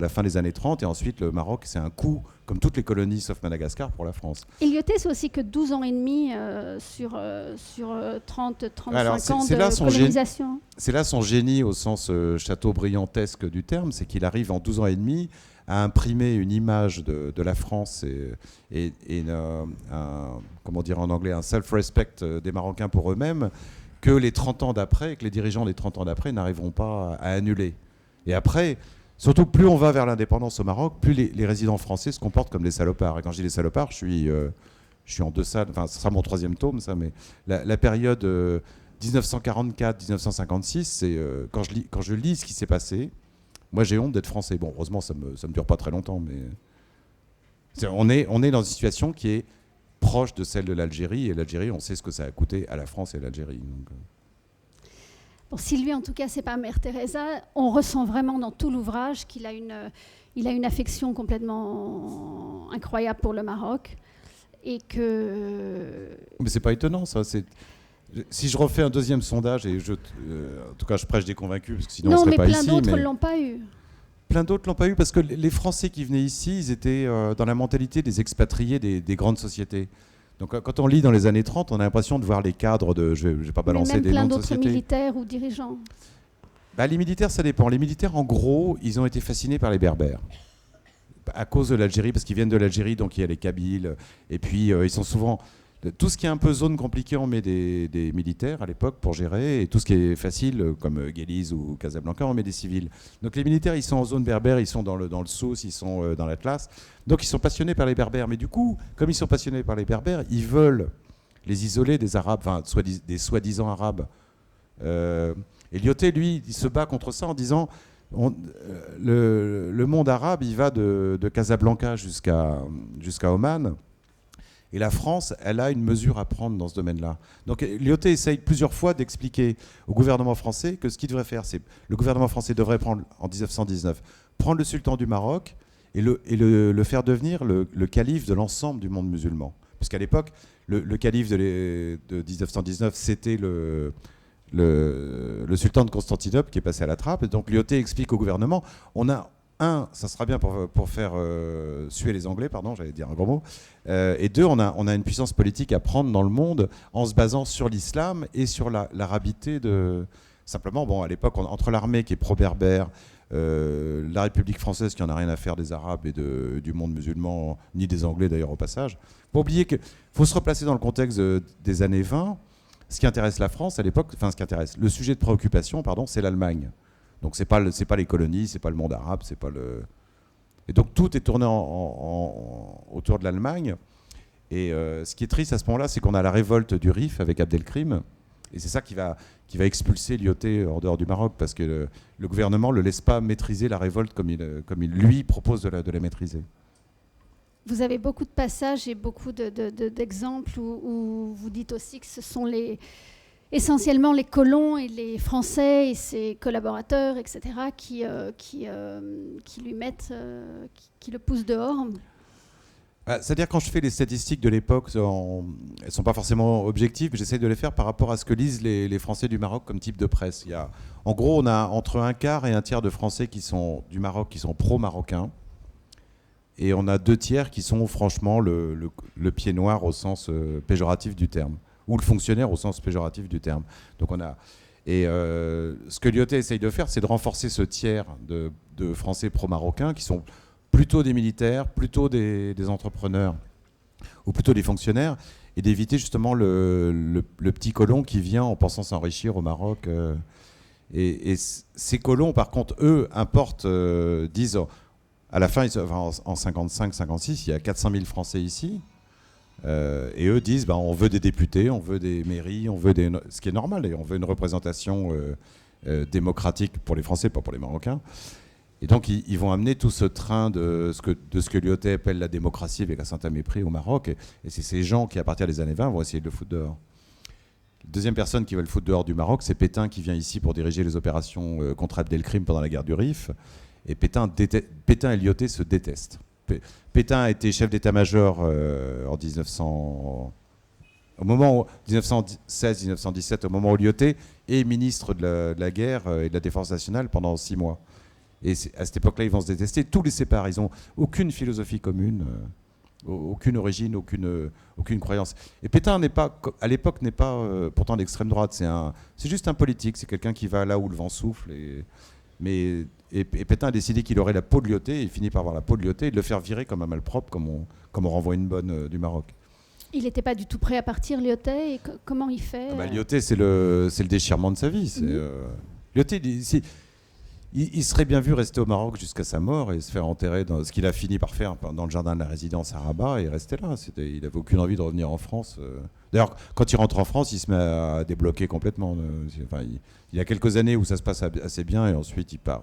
la fin des années 30, et ensuite le Maroc, c'est un coût, comme toutes les colonies sauf Madagascar, pour la France. Et Lyautey, c'est aussi que 12 ans et demi sur 30-35 ans de colonisation. C'est là son génie au sens châteaubriantesque du terme, c'est qu'il arrive en 12 ans et demi à imprimer une image de la France et comment dire en anglais, un self-respect des Marocains pour eux-mêmes, que les 30 ans d'après, que les dirigeants des 30 ans d'après n'arriveront pas à annuler. Et après, Surtout, plus on va vers l'indépendance au Maroc, plus les résidents français se comportent comme des salopards. Et quand je dis des salopards, je suis en deçà, enfin, ce sera mon 3e tome, ça, mais la période 1944-1956, c'est quand je lis ce qui s'est passé, moi j'ai honte d'être français. Bon, heureusement, ça me dure pas très longtemps, mais on est dans une situation qui est proche de celle de l'Algérie, et l'Algérie, on sait ce que ça a coûté à la France et à l'Algérie. Donc, Bon, si lui, en tout cas, c'est pas Mère Teresa, on ressent vraiment dans tout l'ouvrage qu'il a une affection complètement incroyable pour le Maroc. Et que... Mais c'est pas étonnant, ça. Si je refais un 2e sondage, et en tout cas, je prêche des convaincus, parce que sinon on serait pas ici. Non, mais plein d'autres ne l'ont pas eu. Plein d'autres l'ont pas eu, parce que les Français qui venaient ici, ils étaient dans la mentalité des expatriés des grandes sociétés. Donc quand on lit dans les années 30, on a l'impression de voir les cadres de... Je vais pas balancer des noms de sociétés. Plein d'autres militaires ou dirigeants. Les militaires, ça dépend. Les militaires, en gros, ils ont été fascinés par les Berbères. À cause de l'Algérie, parce qu'ils viennent de l'Algérie, donc il y a les Kabyles. Et puis, ils sont souvent... Tout ce qui est un peu zone compliquée, on met des militaires à l'époque pour gérer. Et tout ce qui est facile, comme Guéliz ou Casablanca, on met des civils. Donc les militaires, ils sont en zone berbère, ils sont dans le Souss, ils sont dans l'Atlas. Donc ils sont passionnés par les Berbères. Mais du coup, comme ils sont passionnés par les Berbères, ils veulent les isoler des Arabes, enfin des soi-disant Arabes. Et Lyautey, lui, il se bat contre ça en disant... le monde arabe, il va de Casablanca jusqu'à Oman. Et la France, elle a une mesure à prendre dans ce domaine-là. Donc Lyautey essaye plusieurs fois d'expliquer au gouvernement français que ce qu'il devrait faire, c'est le gouvernement français devrait prendre, en 1919, prendre le sultan du Maroc et le faire devenir le calife de l'ensemble du monde musulman. Puisqu'à l'époque, le calife de 1919, c'était le sultan de Constantinople qui est passé à la trappe. Et donc Lyautey explique au gouvernement, ça sera bien pour faire suer les Anglais, pardon, j'allais dire un gros mot. Et 2, on a une puissance politique à prendre dans le monde en se basant sur l'islam et sur l'arabité de... Simplement, bon, à l'époque, entre l'armée qui est pro-berbère, la République française qui en a rien à faire des Arabes et du monde musulman, ni des Anglais d'ailleurs au passage. Faut oublier qu'il faut se replacer dans le contexte des années 20. Ce qui intéresse la France à l'époque, le sujet de préoccupation, pardon, c'est l'Allemagne. Donc c'est pas les colonies, c'est pas le monde arabe, c'est pas le... Et donc tout est tourné autour de l'Allemagne. Et ce qui est triste à ce moment-là, c'est qu'on a la révolte du Rif avec Abdelkrim. Et c'est ça qui va expulser Lyautey hors dehors du Maroc, parce que le gouvernement ne le laisse pas maîtriser la révolte comme il lui propose de la maîtriser. Vous avez beaucoup de passages et beaucoup d'exemples où vous dites aussi que ce sont essentiellement les colons et les Français et ses collaborateurs, etc., qui lui mettent, qui le poussent dehors. C'est-à-dire, quand je fais les statistiques de l'époque, elles ne sont pas forcément objectives, mais j'essaie de les faire par rapport à ce que lisent les Français du Maroc comme type de presse. En gros, on a entre un quart et un tiers de Français du Maroc qui sont pro-marocains. Et on a 2 tiers qui sont franchement le pied noir au sens péjoratif du terme, ou le fonctionnaire au sens péjoratif du terme. Donc ce que Lyautey essaye de faire, c'est de renforcer ce tiers de Français pro-marocains qui sont plutôt des militaires, plutôt des entrepreneurs, ou plutôt des fonctionnaires, et d'éviter justement le petit colon qui vient en pensant s'enrichir au Maroc. Et ces colons, par contre, eux, importent, disent... À la fin, en 55-56, il y a 400 000 Français ici. Et eux disent, on veut des députés, on veut des mairies, ce qui est normal, et on veut une représentation démocratique pour les Français, pas pour les Marocains. Et donc, ils vont amener tout ce train de ce que Lyautey appelle la démocratie avec un certain mépris au Maroc. Et c'est ces gens qui, à partir des années 20, vont essayer de le foutre dehors. La deuxième personne qui va le foutre dehors du Maroc, c'est Pétain, qui vient ici pour diriger les opérations contre Abdelkrim pendant la guerre du Rif. Et Pétain et Lyautey se détestent. Pétain a été chef d'état-major en 1916-1917, au moment où Lyautey est ministre de la guerre et de la défense nationale pendant 6 mois. Et à cette époque-là, ils vont se détester. Tout les sépare. Ils n'ont aucune philosophie commune, aucune origine, aucune croyance. Et Pétain, à l'époque, n'est pas pourtant d'extrême droite. C'est juste un politique. C'est quelqu'un qui va là où le vent souffle. Et Pétain a décidé qu'il aurait la peau de Lyautey, et il finit par avoir la peau de Lyautey et de le faire virer comme un malpropre, comme on renvoie une bonne du Maroc. Il n'était pas du tout prêt à partir, Lyautey, et comment il fait Lyautey, c'est le déchirement de sa vie. Lyautey, il serait bien vu rester au Maroc jusqu'à sa mort et se faire enterrer dans ce qu'il a fini par faire dans le jardin de la résidence à Rabat et rester là. Il n'avait aucune envie de revenir en France. D'ailleurs, quand il rentre en France, il se met à débloquer complètement. Enfin, il y a quelques années où ça se passe assez bien et ensuite il part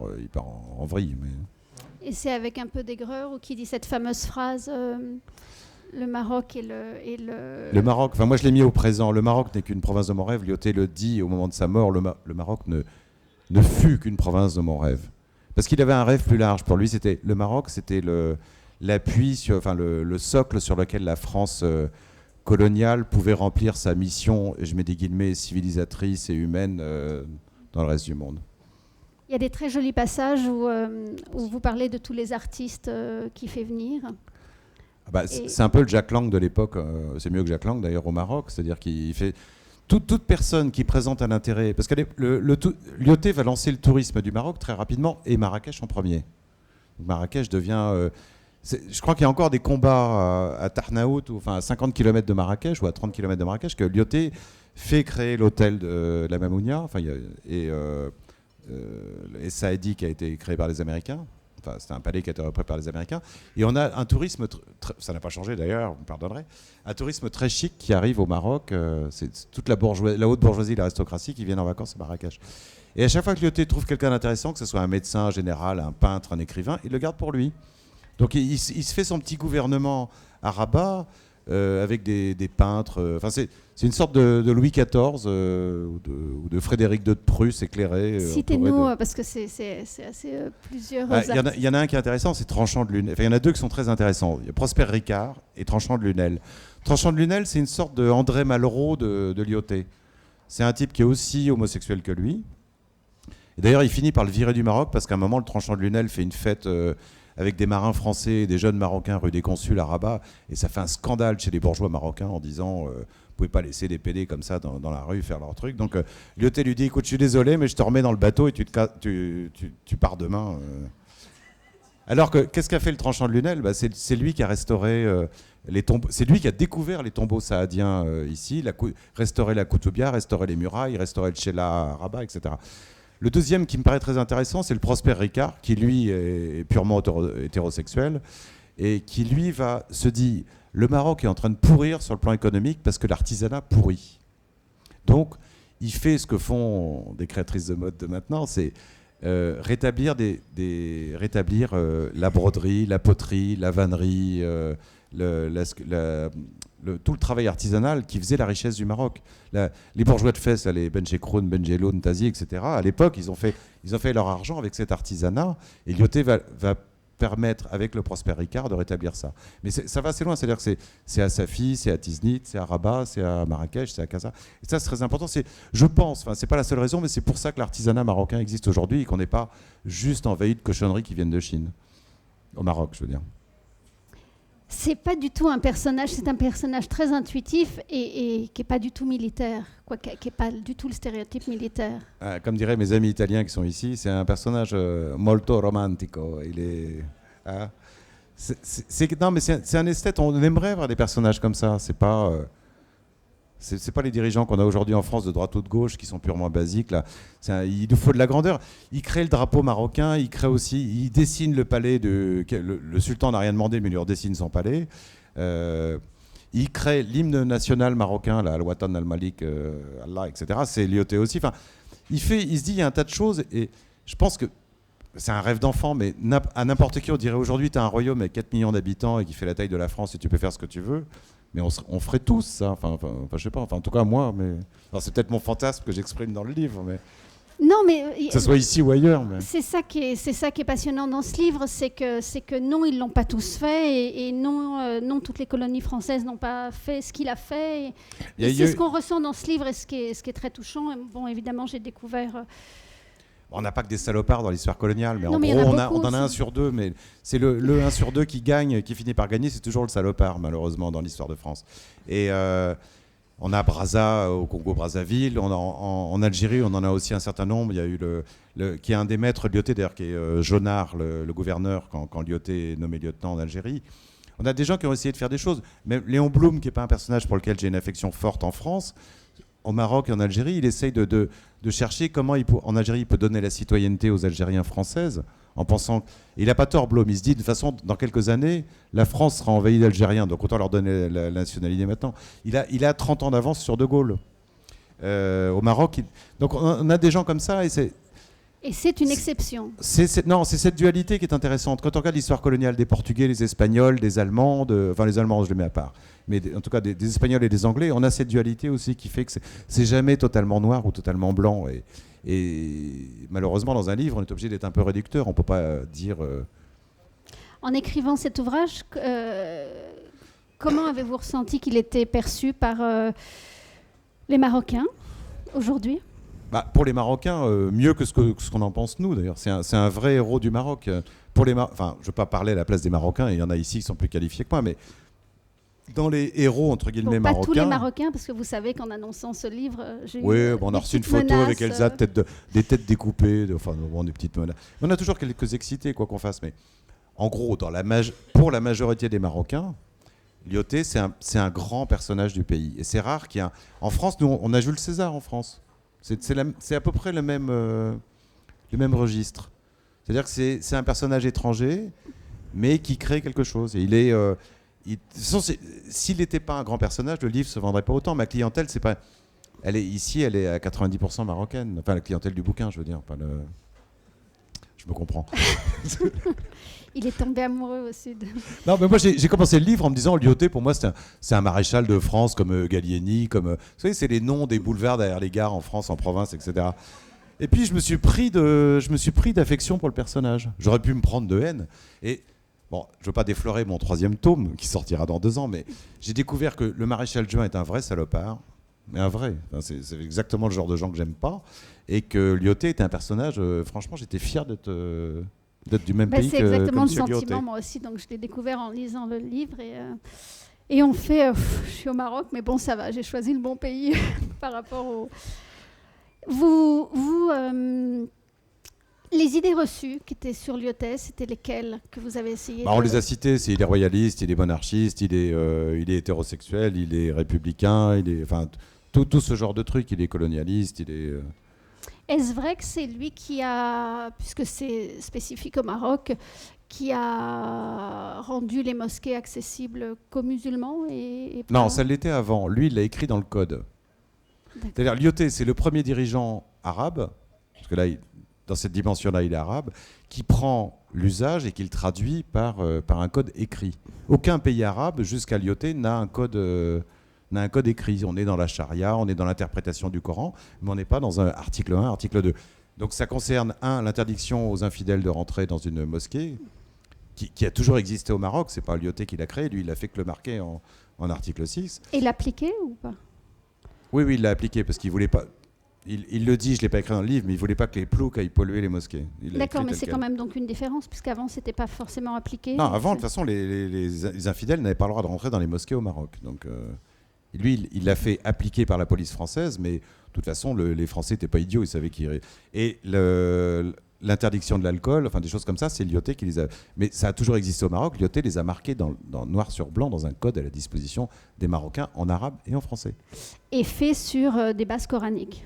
en vrille. Mais... Et c'est avec un peu d'aigreur ou qui dit cette fameuse phrase le Maroc et Le Maroc, enfin moi je l'ai mis au présent. Le Maroc n'est qu'une province de mon rêve. Lyautey le dit au moment de sa mort. Le Maroc ne fut qu'une province de mon rêve. Parce qu'il avait un rêve plus large. Pour lui, le Maroc, c'était l'appui, le socle sur lequel la France coloniale pouvait remplir sa mission, et je mets des guillemets, civilisatrice et humaine dans le reste du monde. Il y a des très jolis passages où vous parlez de tous les artistes qu'il fait venir. C'est un peu le Jack Lang de l'époque. C'est mieux que Jack Lang d'ailleurs au Maroc. C'est-à-dire qu'il fait... Toute personne qui présente un intérêt... Parce que Lyautey va lancer le tourisme du Maroc très rapidement, et Marrakech en premier. Donc Marrakech devient... je crois qu'il y a encore des combats à Tarnaout, à 50 km de Marrakech, ou à 30 km de Marrakech, que Lyautey fait créer l'hôtel de la Mamounia, et Saadi qui a été créé par les Américains. Enfin, c'était un palais qui a été repris par les Américains. Et on a un tourisme, ça n'a pas changé d'ailleurs, vous me pardonnerez, un tourisme très chic qui arrive au Maroc. C'est toute la haute bourgeoisie, l'aristocratie qui viennent en vacances à Marrakech. Et à chaque fois que Lyautey trouve quelqu'un d'intéressant, que ce soit un médecin, un général, un peintre, un écrivain, il le garde pour lui. Donc il se fait son petit gouvernement à Rabat avec des peintres. C'est une sorte de Louis XIV ou de Frédéric II de Prusse éclairé. Citez-nous, parce que c'est assez plusieurs... Il y en a un qui est intéressant, c'est Tranchant de Lunel. Enfin, il y en a deux qui sont très intéressants. Il y a Prosper Ricard et Tranchant de Lunel. Tranchant de Lunel, c'est une sorte de André Malraux de Lyautey. C'est un type qui est aussi homosexuel que lui. Et d'ailleurs, il finit par le virer du Maroc parce qu'à un moment, le Tranchant de Lunel fait une fête... avec des marins français et des jeunes Marocains rue des Consuls à Rabat, et ça fait un scandale chez les bourgeois marocains en disant vous pouvez pas laisser des pédés comme ça dans la rue faire leur truc. Donc Lyautey lui dit écoute, je suis désolé, mais je te remets dans le bateau et tu pars demain. Alors que qu'est-ce qu'a fait le Tranchant de Lunel ? C'est lui qui a restauré les tombeaux. C'est lui qui a découvert les tombeaux saadiens ici, restauré la Koutoubia, restauré les murailles, restauré le Sheila à Rabat, etc. Le deuxième qui me paraît très intéressant, c'est le Prosper Ricard, qui lui est purement hétérosexuel et qui lui se dit le Maroc est en train de pourrir sur le plan économique parce que l'artisanat pourrit. Donc il fait ce que font des créatrices de mode de maintenant, c'est rétablir la broderie, la poterie, la vannerie, tout le travail artisanal qui faisait la richesse du Maroc. Les bourgeois de Fès, les Benchekroun, Benjeloun, Tazi, etc., à l'époque, ils ont fait leur argent avec cet artisanat, et Lyautey va permettre, avec le Prosper Ricard, de rétablir ça. Mais ça va assez loin, c'est-à-dire que c'est à Safi, c'est à Tiznit, c'est à Rabat, c'est à Marrakech, c'est à Casa. Et ça, c'est très important. Je pense, c'est pas la seule raison, mais c'est pour ça que l'artisanat marocain existe aujourd'hui et qu'on n'est pas juste envahi de cochonneries qui viennent de Chine. Au Maroc, je veux dire. C'est pas du tout un personnage, c'est un personnage très intuitif et qui n'est pas du tout militaire, qui n'est pas du tout le stéréotype militaire. Comme diraient mes amis italiens qui sont ici, c'est un personnage molto romantico. Il est... non, mais c'est un esthète, on aimerait avoir des personnages comme ça. C'est pas les dirigeants qu'on a aujourd'hui en France de droite ou de gauche qui sont purement basiques. Là. Il nous faut de la grandeur. Il crée le drapeau marocain, il dessine le palais le sultan n'a rien demandé, mais il lui redessine son palais. Il crée l'hymne national marocain, Al-Watan al-Malik, Allah, etc. C'est Lyautey aussi. Enfin, il se dit, il y a un tas de choses, et je pense que c'est un rêve d'enfant, mais à n'importe qui, on dirait aujourd'hui, tu as un royaume avec 4 millions d'habitants et qui fait la taille de la France et tu peux faire ce que tu veux. Mais on ferait tous ça. Enfin, je sais pas. En tout cas, moi. Mais alors, c'est peut-être mon fantasme que j'exprime dans le livre, mais non, mais que ce soit ici ou ailleurs. Mais... C'est ça qui est passionnant dans ce livre, c'est que non, ils l'ont pas tous fait, et non, toutes les colonies françaises n'ont pas fait ce qu'il a fait. Et c'est ce qu'on ressent dans ce livre, et ce qui est très touchant. Et bon, évidemment, j'ai découvert. On n'a pas que des salopards dans l'histoire coloniale, mais non, en mais gros, on en a 1 sur 2, mais c'est le 1 sur 2 qui finit par gagner, c'est toujours le salopard, malheureusement, dans l'histoire de France. Et on a Brazza au Congo-Brazzaville, en Algérie, on en a aussi un certain nombre. Il y a eu qui est un des maîtres de Lyautey, d'ailleurs, qui est Jonard, le gouverneur, quand Lyautey est nommé lieutenant en Algérie. On a des gens qui ont essayé de faire des choses. Même Léon Blum, qui n'est pas un personnage pour lequel j'ai une affection forte en France, au Maroc et en Algérie, il essaye de chercher comment en Algérie, il peut donner la citoyenneté aux Algériens françaises, en pensant... Il n'a pas tort, Blom, il se dit, de toute façon, dans quelques années, la France sera envahie d'Algériens, donc autant leur donner la nationalité maintenant. Il a 30 ans d'avance sur De Gaulle. Au Maroc, donc on a des gens comme ça, et c'est une exception. Non, c'est cette dualité qui est intéressante. Quand on regarde l'histoire coloniale des Portugais, des Espagnols, des Allemands, enfin les Allemands je les mets à part, mais en tout cas des Espagnols et des Anglais, on a cette dualité aussi qui fait que c'est jamais totalement noir ou totalement blanc. Et malheureusement, dans un livre, on est obligé d'être un peu réducteur. On ne peut pas dire... En écrivant cet ouvrage, comment avez-vous ressenti qu'il était perçu par les Marocains aujourd'hui ? Pour les Marocains, mieux que ce qu'on en pense nous, d'ailleurs. C'est un vrai héros du Maroc. Enfin, je ne veux pas parler à la place des Marocains, il y en a ici qui sont plus qualifiés que moi, mais dans les héros, entre guillemets, marocains... Pas tous les Marocains, parce que vous savez qu'en annonçant ce livre, j'ai on a reçu une photo avec Elsa, des têtes découpées, des petites menaces. Mais on a toujours quelques excités, quoi qu'on fasse. Mais en gros, pour la majorité des Marocains, Lyautey, c'est un grand personnage du pays. Et c'est rare qu'il y ait En France, nous, on a Jules César en France. C'est à peu près le même registre. C'est-à-dire que c'est un personnage étranger, mais qui crée quelque chose. Et s'il n'était pas un grand personnage, le livre ne se vendrait pas autant. Ma clientèle, elle est à 90% marocaine. Enfin, la clientèle du bouquin, je veux dire. Je me comprends. Il est tombé amoureux au sud. Non, mais moi, j'ai commencé le livre en me disant Lyautey, pour moi, c'est un maréchal de France comme Gallieni, comme... Vous savez, c'est les noms des boulevards derrière les gares en France, en province, etc. Et puis, je me suis pris d'affection pour le personnage. J'aurais pu me prendre de haine. Et bon, je ne veux pas déflorer mon 3e tome, qui sortira dans 2 ans, mais j'ai découvert que le maréchal Juin est un vrai salopard. Mais un vrai. Enfin, c'est exactement le genre de gens que j'aime pas. Et que Lyautey était un personnage... franchement, j'étais fier d'être du même pays que... C'est exactement le sentiment, Lyautey. Moi aussi. Donc, je l'ai découvert en lisant le livre. Et on fait... je suis au Maroc, mais bon, ça va. J'ai choisi le bon pays par rapport au... les idées reçues qui étaient sur Lyautey, c'était lesquelles que vous avez essayé On les a citées. Il est royaliste, il est monarchiste, il est hétérosexuel, il est républicain, tout ce genre de trucs. Il est colonialiste, il est... Est-ce vrai que c'est lui qui a, puisque c'est spécifique au Maroc, qui a rendu les mosquées accessibles qu'aux musulmans et pas... Non, ça l'était avant. Lui, il l'a écrit dans le code. D'accord. C'est-à-dire, Lyautey, c'est le premier dirigeant arabe, parce que là, dans cette dimension-là, il est arabe, qui prend l'usage et qui le traduit par un code écrit. Aucun pays arabe, jusqu'à Lyautey, n'a un code écrit. On est dans la charia, on est dans l'interprétation du Coran, mais on n'est pas dans un article 1, article 2. Donc ça concerne, l'interdiction aux infidèles de rentrer dans une mosquée, qui a toujours existé au Maroc. C'est pas Lyautey qui l'a créé, lui, il a fait que le marquer en article 6. Et l'appliquer ou pas ? Oui, il l'a appliqué, parce qu'il voulait pas... Il le dit, je ne l'ai pas écrit dans le livre, mais il ne voulait pas que les ploucs aillent polluer les mosquées. D'accord, mais c'est quand même donc une différence, puisqu'avant, ce n'était pas forcément appliqué. Non, avant, de toute façon, les infidèles n'avaient pas le droit de rentrer dans les mosquées au Maroc. Donc... Lui, il l'a fait appliquer par la police française, mais de toute façon, les Français n'étaient pas idiots, ils savaient qu'il... Et l'interdiction de l'alcool, des choses comme ça, c'est Lyautey qui les a... Mais ça a toujours existé au Maroc. Lyautey les a marqués dans noir sur blanc, dans un code à la disposition des Marocains, en arabe et en français. Et fait sur des bases coraniques.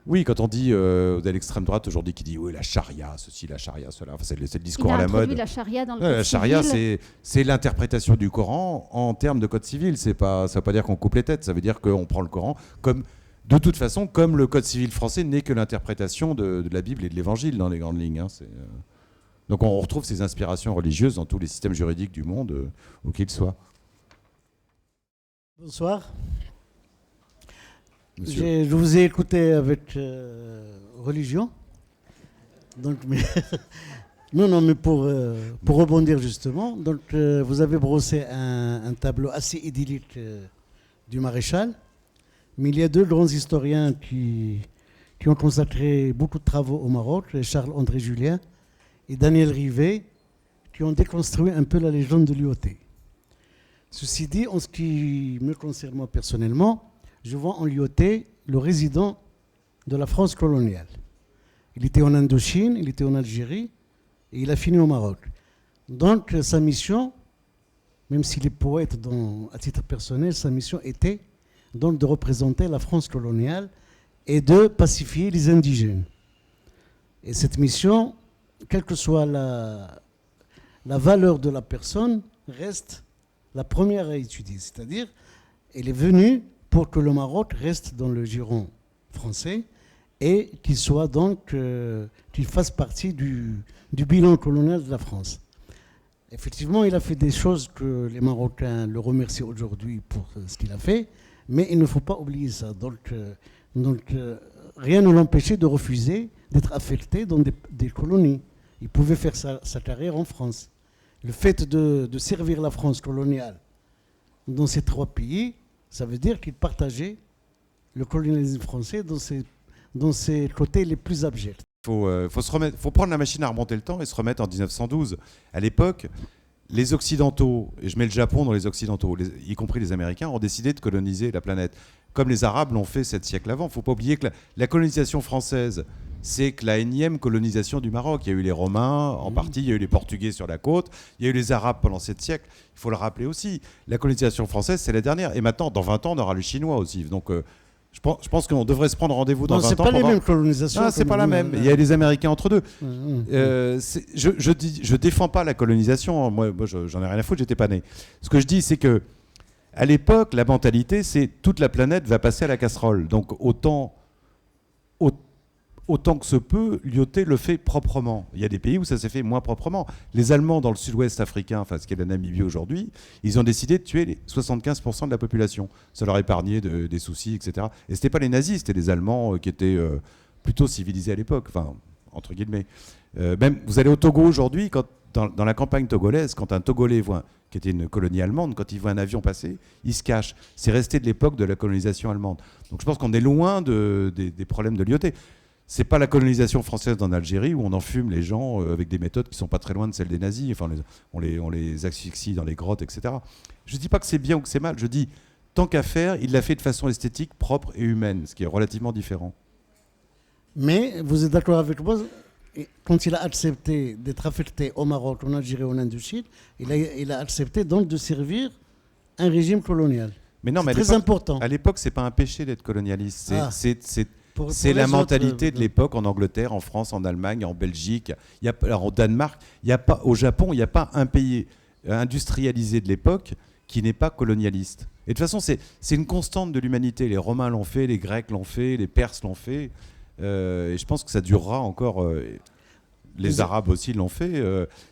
Oui, quand on dit à l'extrême droite aujourd'hui qui dit oui, la charia, ceci, la charia, cela, c'est le discours à la mode. La charia dans le code la charia, civil. c'est l'interprétation du Coran en termes de code civil. Ça ne veut pas dire qu'on coupe les têtes, ça veut dire qu'on prend le Coran comme, de toute façon, comme le code civil français n'est que l'interprétation de la Bible et de l'Évangile dans les grandes lignes. Donc on retrouve ces inspirations religieuses dans tous les systèmes juridiques du monde, où qu'ils soient. Bonsoir. Je vous ai écouté avec religion. Donc, mais pour rebondir justement, donc, vous avez brossé un tableau assez idyllique du maréchal. Mais il y a 2 grands historiens qui ont consacré beaucoup de travaux au Maroc, Charles-André Julien et Daniel Rivet, qui ont déconstruit un peu la légende de Lyautey. Ceci dit, en ce qui me concerne moi personnellement, je vois en Lyautey le résident de la France coloniale. Il était en Indochine, il était en Algérie, et il a fini au Maroc. Donc sa mission, même s'il est poète à titre personnel, sa mission était donc de représenter la France coloniale et de pacifier les indigènes. Et cette mission, quelle que soit la valeur de la personne, reste la première à étudier. C'est-à-dire, elle est venue pour que le Maroc reste dans le giron français et qu'il soit donc, qu'il fasse partie du bilan colonial de la France. Effectivement, il a fait des choses que les Marocains le remercient aujourd'hui pour ce qu'il a fait, mais il ne faut pas oublier ça. Donc rien ne l'empêchait de refuser d'être affecté dans des colonies. Il pouvait faire sa carrière en France. Le fait de servir la France coloniale dans ces 3 pays, ça veut dire qu'il partageait le colonialisme français dans ses côtés les plus abjects. Faut prendre la machine à remonter le temps et se remettre en 1912. À l'époque, les Occidentaux, et je mets le Japon dans les Occidentaux, y compris les Américains, ont décidé de coloniser la planète, comme les Arabes l'ont fait 7 siècles avant. Il ne faut pas oublier que la colonisation française, c'est que la énième colonisation du Maroc. Il y a eu les Romains en partie, il y a eu les Portugais sur la côte, il y a eu les Arabes pendant 7 siècles. Il faut le rappeler aussi. La colonisation française, c'est la dernière. Et maintenant, dans 20 ans, on aura les Chinois aussi. Donc, je pense qu'on devrait se prendre rendez-vous dans 20 ans. C'est pas les mêmes colonisations. Non, c'est pas la même. Il y a les Américains entre deux. Je défends pas la colonisation. Moi, j'en ai rien à foutre. J'étais pas né. Ce que je dis, c'est que à l'époque, la mentalité, c'est toute la planète va passer à la casserole. Donc autant que se peut, Lyautey le fait proprement. Il y a des pays où ça s'est fait moins proprement. Les Allemands dans le sud-ouest africain, enfin ce qu'est la Namibie aujourd'hui, ils ont décidé de tuer les 75% de la population. Ça leur a épargné des soucis, etc. Et c'était pas les nazis, c'était les Allemands qui étaient plutôt civilisés à l'époque, enfin entre guillemets. Même vous allez au Togo aujourd'hui, dans la campagne togolaise, quand un Togolais qui était une colonie allemande, quand il voit un avion passer, il se cache. C'est resté de l'époque de la colonisation allemande. Donc je pense qu'on est loin des problèmes de Lyautey. C'est pas la colonisation française en Algérie où on enfume les gens avec des méthodes qui sont pas très loin de celles des nazis. Enfin, on les asphyxie dans les grottes, etc. Je dis pas que c'est bien ou que c'est mal. Je dis, tant qu'à faire, il l'a fait de façon esthétique, propre et humaine, ce qui est relativement différent. Mais vous êtes d'accord avec moi, quand il a accepté d'être affecté au Maroc, en Algérie, en Indochine, il a accepté donc de servir un régime colonial. Mais non, c'est très important. À l'époque, c'est pas un péché d'être colonialiste. C'est la les mentalité autres, de l'époque en Angleterre, en France, en Allemagne, en Belgique. Alors, au Danemark, au Japon, il n'y a pas un pays industrialisé de l'époque qui n'est pas colonialiste. Et de toute façon, c'est une constante de l'humanité. Les Romains l'ont fait, les Grecs l'ont fait, les Perses l'ont fait. Et je pense que ça durera encore. Les Arabes aussi l'ont fait.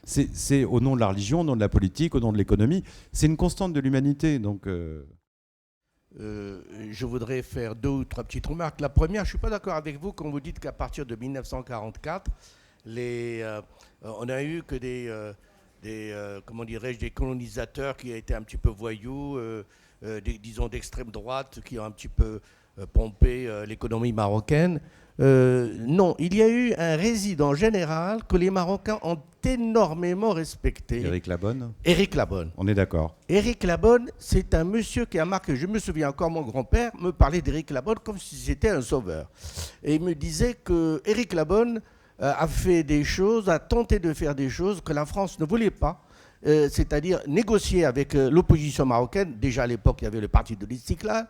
C'est au nom de la religion, au nom de la politique, au nom de l'économie. C'est une constante de l'humanité. Donc. Je voudrais faire 2 ou 3 petites remarques. La première, je ne suis pas d'accord avec vous quand vous dites qu'à partir de 1944, on a eu que des colonisateurs qui étaient un petit peu voyous, disons d'extrême droite, qui ont un petit peu pompé l'économie marocaine. Non, il y a eu un résident général que les Marocains ont énormément respecté. Éric Labonne. Éric Labonne. On est d'accord. Éric Labonne, c'est un monsieur qui a marqué, je me souviens encore, mon grand-père me parlait d'Éric Labonne comme si c'était un sauveur. Et il me disait que Éric Labonne a fait des choses, a tenté de faire des choses que la France ne voulait pas, c'est-à-dire négocier avec l'opposition marocaine. Déjà à l'époque, il y avait le parti de l'Istiklal.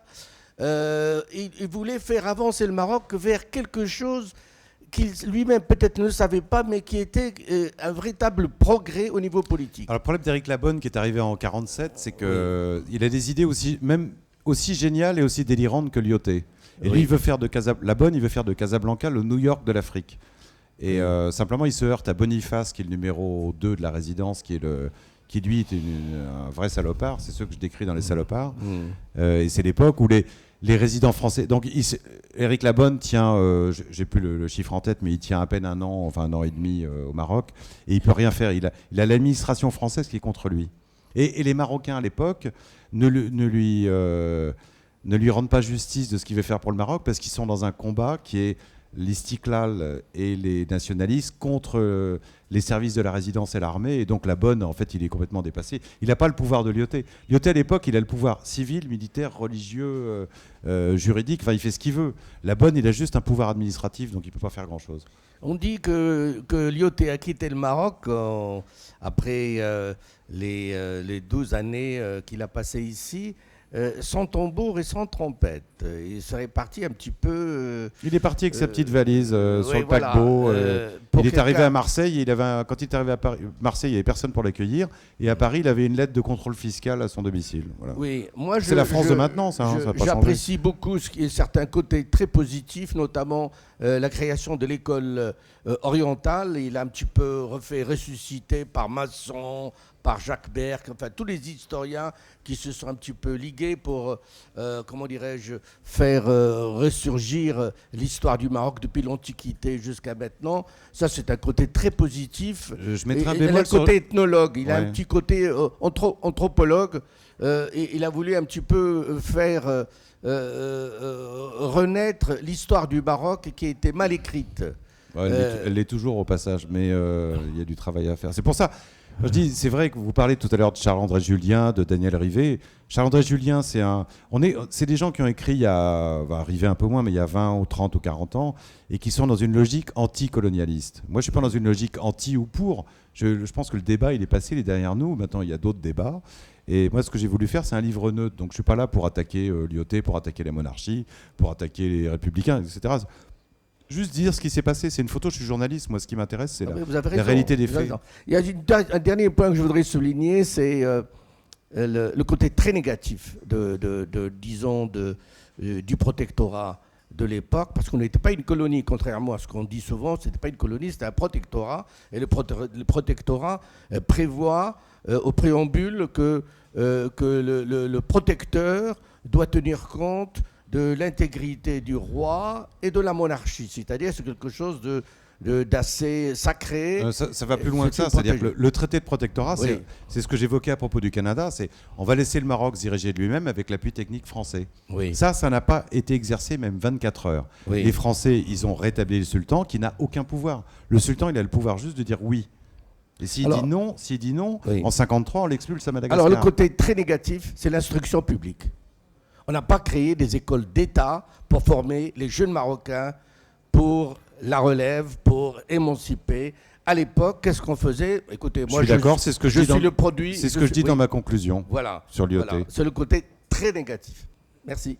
Il voulait faire avancer le Maroc vers quelque chose qu'il lui-même peut-être ne savait pas, mais qui était un véritable progrès au niveau politique. Alors, le problème d'Éric Labonne, qui est arrivé en 1947, c'est qu'il a des idées même aussi géniales et aussi délirantes que Lyautey. Et lui, il veut faire Labonne, il veut faire de Casablanca le New York de l'Afrique. Et simplement, il se heurte à Boniface, qui est le numéro 2 de la résidence, qui lui est un vrai salopard. C'est ce que je décris dans les salopards. Et c'est l'époque où les résidents français. Donc, Éric Labonne tient, j'ai plus le chiffre en tête, mais il tient à peine 1 an, enfin 1 an et demi au Maroc, et il peut rien faire. Il a l'administration française qui est contre lui. Et les Marocains à l'époque ne lui rendent pas justice de ce qu'il veut faire pour le Maroc, parce qu'ils sont dans un combat qui est l'Istiklal et les nationalistes contre les services de la résidence et l'armée. Et donc Labonne, en fait, il est complètement dépassé. Il n'a pas le pouvoir de Lyautey. Lyautey, à l'époque, il a le pouvoir civil, militaire, religieux, juridique. Enfin, il fait ce qu'il veut. Labonne, il a juste un pouvoir administratif, donc il ne peut pas faire grand-chose. On dit que Lyautey a quitté le Maroc après les 12 années qu'il a passées ici. sans tambour et sans trompette. Il serait parti un petit peu... Il est parti avec sa petite valise sur oui, le voilà, paquebot. Il est arrivé quelqu'un- à Marseille. Quand il est arrivé à Marseille, il n'y avait personne pour l'accueillir. Et à Paris, il avait une lettre de contrôle fiscal à son domicile. Voilà. Oui, moi C'est la France de maintenant, ça, ça n'a pas changé. J'apprécie beaucoup certains côtés très positifs, notamment la création de l'école orientale. Il a un petit peu ressuscité par Masson, par Jacques Berck, enfin tous les historiens qui se sont un petit peu ligués pour, comment dirais-je, faire ressurgir l'histoire du Maroc depuis l'Antiquité jusqu'à maintenant. Ça, c'est un côté très positif. Je mettrai un Il a bémol un côté ethnologue, il a Ouais. un petit côté anthropologue, et il a voulu un petit peu faire renaître l'histoire du Maroc qui était mal écrite. Ouais, elle l'est toujours au passage, mais il y a du travail à faire. C'est pour ça, je dis, c'est vrai que vous parlez tout à l'heure de Charles-André Julien, de Daniel Rivet. Charles-André Julien, c'est des gens qui ont écrit il y a, Rivet un peu moins, mais il y a 20 ou 30 ou 40 ans, et qui sont dans une logique anticolonialiste. Moi, je suis pas dans une logique anti ou pour. Je pense que le débat, il est passé, il est derrière nous. Maintenant, il y a d'autres débats. Et moi, ce que j'ai voulu faire, c'est un livre neutre. Donc, je suis pas là pour attaquer Lyautey, pour attaquer la monarchie, pour attaquer les républicains, etc. Juste dire ce qui s'est passé. C'est une photo, je suis journaliste. Moi, ce qui m'intéresse, c'est la réalité des faits. Il y a un dernier point que je voudrais souligner, c'est le côté très négatif du protectorat de l'époque, parce qu'on n'était pas une colonie, contrairement à ce qu'on dit souvent, ce n'était pas une colonie, c'était un protectorat, et le protectorat prévoit au préambule que le protecteur doit tenir compte de l'intégrité du roi et de la monarchie, c'est-à-dire c'est quelque chose d'assez sacré. Ça va plus loin que ça, c'est-à-dire que le traité de protectorat, oui. c'est ce que j'évoquais à propos du Canada, c'est on va laisser le Maroc se diriger de lui-même avec l'appui technique français. Oui. Ça n'a pas été exercé même 24 heures. Oui. Les Français, ils ont rétabli le sultan qui n'a aucun pouvoir. Le sultan, il a le pouvoir juste de dire oui. Et s'il dit non, oui. en 53, on l'expulse à Madagascar. Alors le côté très négatif, c'est l'instruction publique. On n'a pas créé des écoles d'État pour former les jeunes Marocains pour la relève, pour émanciper. À l'époque, qu'est-ce qu'on faisait? Écoutez, moi, je suis d'accord, c'est ce que je dis suis le produit. C'est ce que je dis dans ma conclusion. Voilà. Sur Lyautey. Voilà. C'est le côté très négatif. Merci.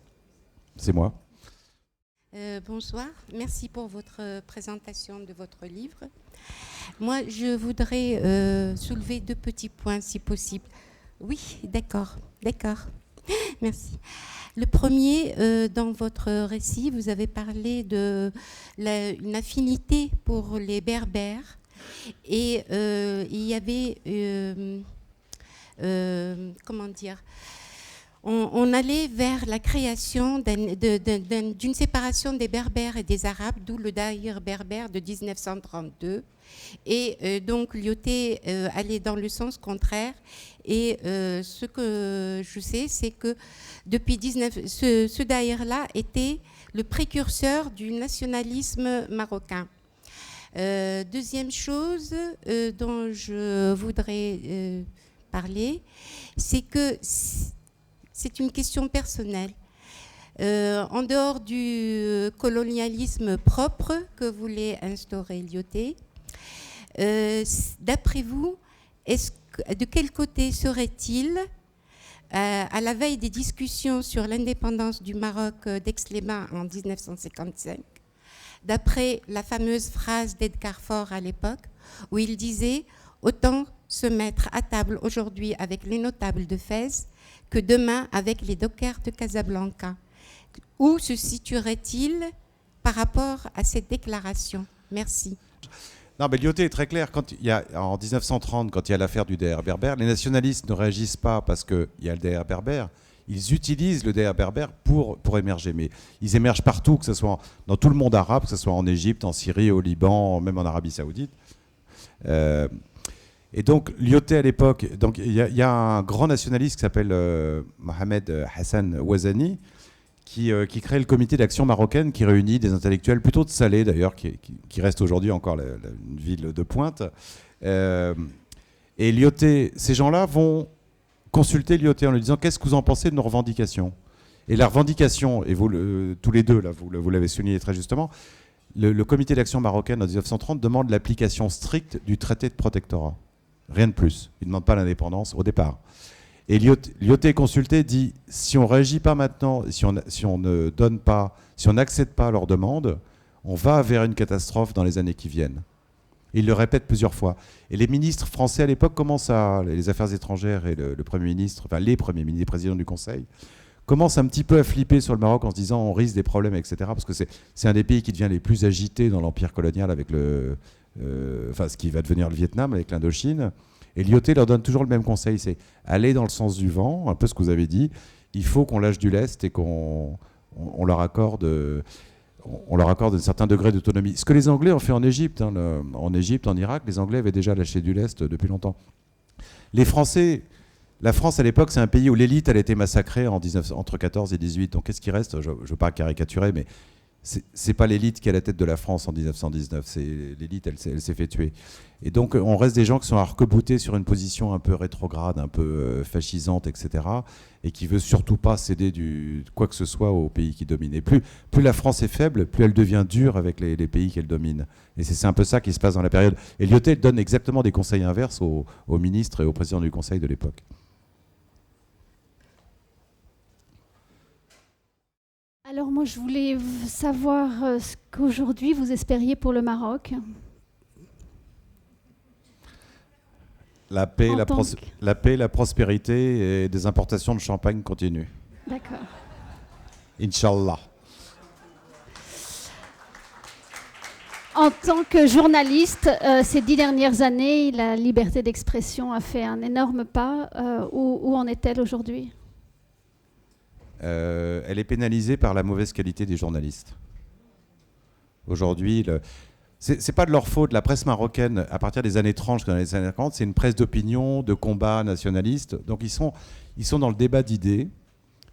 C'est moi. Bonsoir, merci pour votre présentation de votre livre. Moi, je voudrais soulever 2 petits points, si possible. Oui, d'accord. Merci. Le premier, dans votre récit, vous avez parlé d'une affinité pour les Berbères. Et il y avait, comment dire, on allait vers la création d'une séparation des Berbères et des Arabes, d'où le Daïr berbère de 1932. Et donc Lyautey allait dans le sens contraire. Et ce que je sais, c'est que depuis ce Daïr-là était le précurseur du nationalisme marocain. Deuxième chose dont je voudrais parler, c'est que c'est une question personnelle. En dehors du colonialisme propre que voulait instaurer Lyautey, d'après vous, de quel côté serait-il à la veille des discussions sur l'indépendance du Maroc d'Aix-les-Bains en 1955, d'après la fameuse phrase d'Edgar Faure à l'époque, où il disait « Autant se mettre à table aujourd'hui avec les notables de Fès que demain avec les dockers de Casablanca ». Où se situerait-il par rapport à cette déclaration? Merci. Non, mais Lyautey est très clair. En 1930, quand il y a l'affaire du DR berbère, les nationalistes ne réagissent pas parce qu'il y a le DR berbère. Ils utilisent le DR berbère pour émerger. Mais ils émergent partout, que ce soit dans tout le monde arabe, que ce soit en Égypte, en Syrie, au Liban, même en Arabie Saoudite. Et donc, Lyautey à l'époque, il y a un grand nationaliste qui s'appelle Mohamed Hassan Ouazani, qui crée le comité d'action marocaine qui réunit des intellectuels plutôt de Salé d'ailleurs, qui reste aujourd'hui encore une ville de pointe. Et Lyautey, ces gens-là vont consulter Lyautey en lui disant « Qu'est-ce que vous en pensez de nos revendications ?» Et la revendication, et vous tous les deux, là, vous l'avez souligné très justement, le comité d'action marocaine en 1930 demande l'application stricte du traité de protectorat. Rien de plus. Il ne demande pas l'indépendance au départ. Et Lyautey consulté dit, si on ne réagit pas maintenant, si on ne donne pas, si on n'accède pas à leurs demandes, on va vers une catastrophe dans les années qui viennent. Et il le répète plusieurs fois. Et les ministres français à l'époque commencent les affaires étrangères et le Premier ministre, enfin les premiers ministres, les présidents du Conseil, commencent un petit peu à flipper sur le Maroc en se disant on risque des problèmes, etc. Parce que c'est un des pays qui devient les plus agités dans l'empire colonial avec ce qui va devenir le Vietnam avec l'Indochine. Et Lyautey leur donne toujours le même conseil, c'est aller dans le sens du vent, un peu ce que vous avez dit. Il faut qu'on lâche du lest et qu'on leur accorde un certain degré d'autonomie. Ce que les Anglais ont fait en Égypte, en Égypte, en Irak, les Anglais avaient déjà lâché du lest depuis longtemps. Les Français, la France à l'époque, c'est un pays où l'élite elle a été massacrée entre 14 et 18. Donc qu'est-ce qui reste ? Je ne veux pas caricaturer, mais c'est pas l'élite qui est à la tête de la France en 1919. C'est l'élite, elle s'est fait tuer. Et donc on reste des gens qui sont arc-boutés sur une position un peu rétrograde, un peu fascisante, etc. Et qui veut surtout pas céder quoi que ce soit aux pays qui dominent. Et plus la France est faible, plus elle devient dure avec les pays qu'elle domine. Et c'est un peu ça qui se passe dans la période. Et Lyautey donne exactement des conseils inverses aux ministres et aux présidents du Conseil de l'époque. Alors moi, je voulais savoir ce qu'aujourd'hui vous espériez pour le Maroc. La paix, la prospérité et des importations de champagne continuent. D'accord. Inch'Allah. En tant que journaliste, ces 10 dernières années, la liberté d'expression a fait un énorme pas. Où en est-elle aujourd'hui ? Elle est pénalisée par la mauvaise qualité des journalistes. Aujourd'hui, c'est pas de leur faute. La presse marocaine, à partir des années 30 jusqu'aux années 50, c'est une presse d'opinion, de combat nationaliste. Donc ils sont dans le débat d'idées.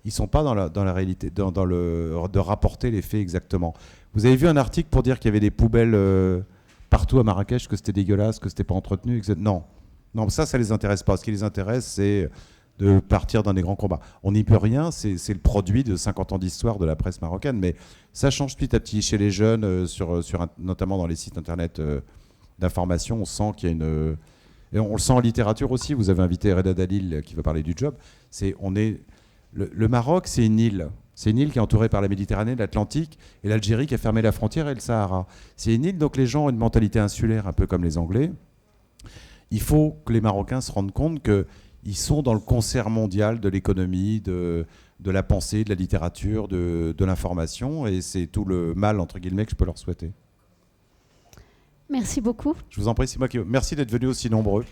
Ils sont pas dans la réalité, de rapporter les faits exactement. Vous avez vu un article pour dire qu'il y avait des poubelles partout à Marrakech, que c'était dégueulasse, que c'était pas entretenu, etc. Non, ça les intéresse pas. Ce qui les intéresse, c'est de partir dans des grands combats. On n'y peut rien, c'est le produit de 50 ans d'histoire de la presse marocaine, mais ça change petit à petit chez les jeunes, notamment dans les sites internet d'information. On sent qu'il y a une... Et on le sent en littérature aussi. Vous avez invité Reda Dalil qui va parler du job. Le Maroc, c'est une île. C'est une île qui est entourée par la Méditerranée, l'Atlantique, et l'Algérie qui a fermé la frontière et le Sahara. C'est une île, donc les gens ont une mentalité insulaire, un peu comme les Anglais. Il faut que les Marocains se rendent compte qu'ils sont dans le concert mondial de l'économie, de la pensée, de la littérature, de l'information, et c'est tout le mal, entre guillemets, que je peux leur souhaiter. Merci beaucoup. Je vous en prie, c'est moi qui... Merci d'être venus aussi nombreux.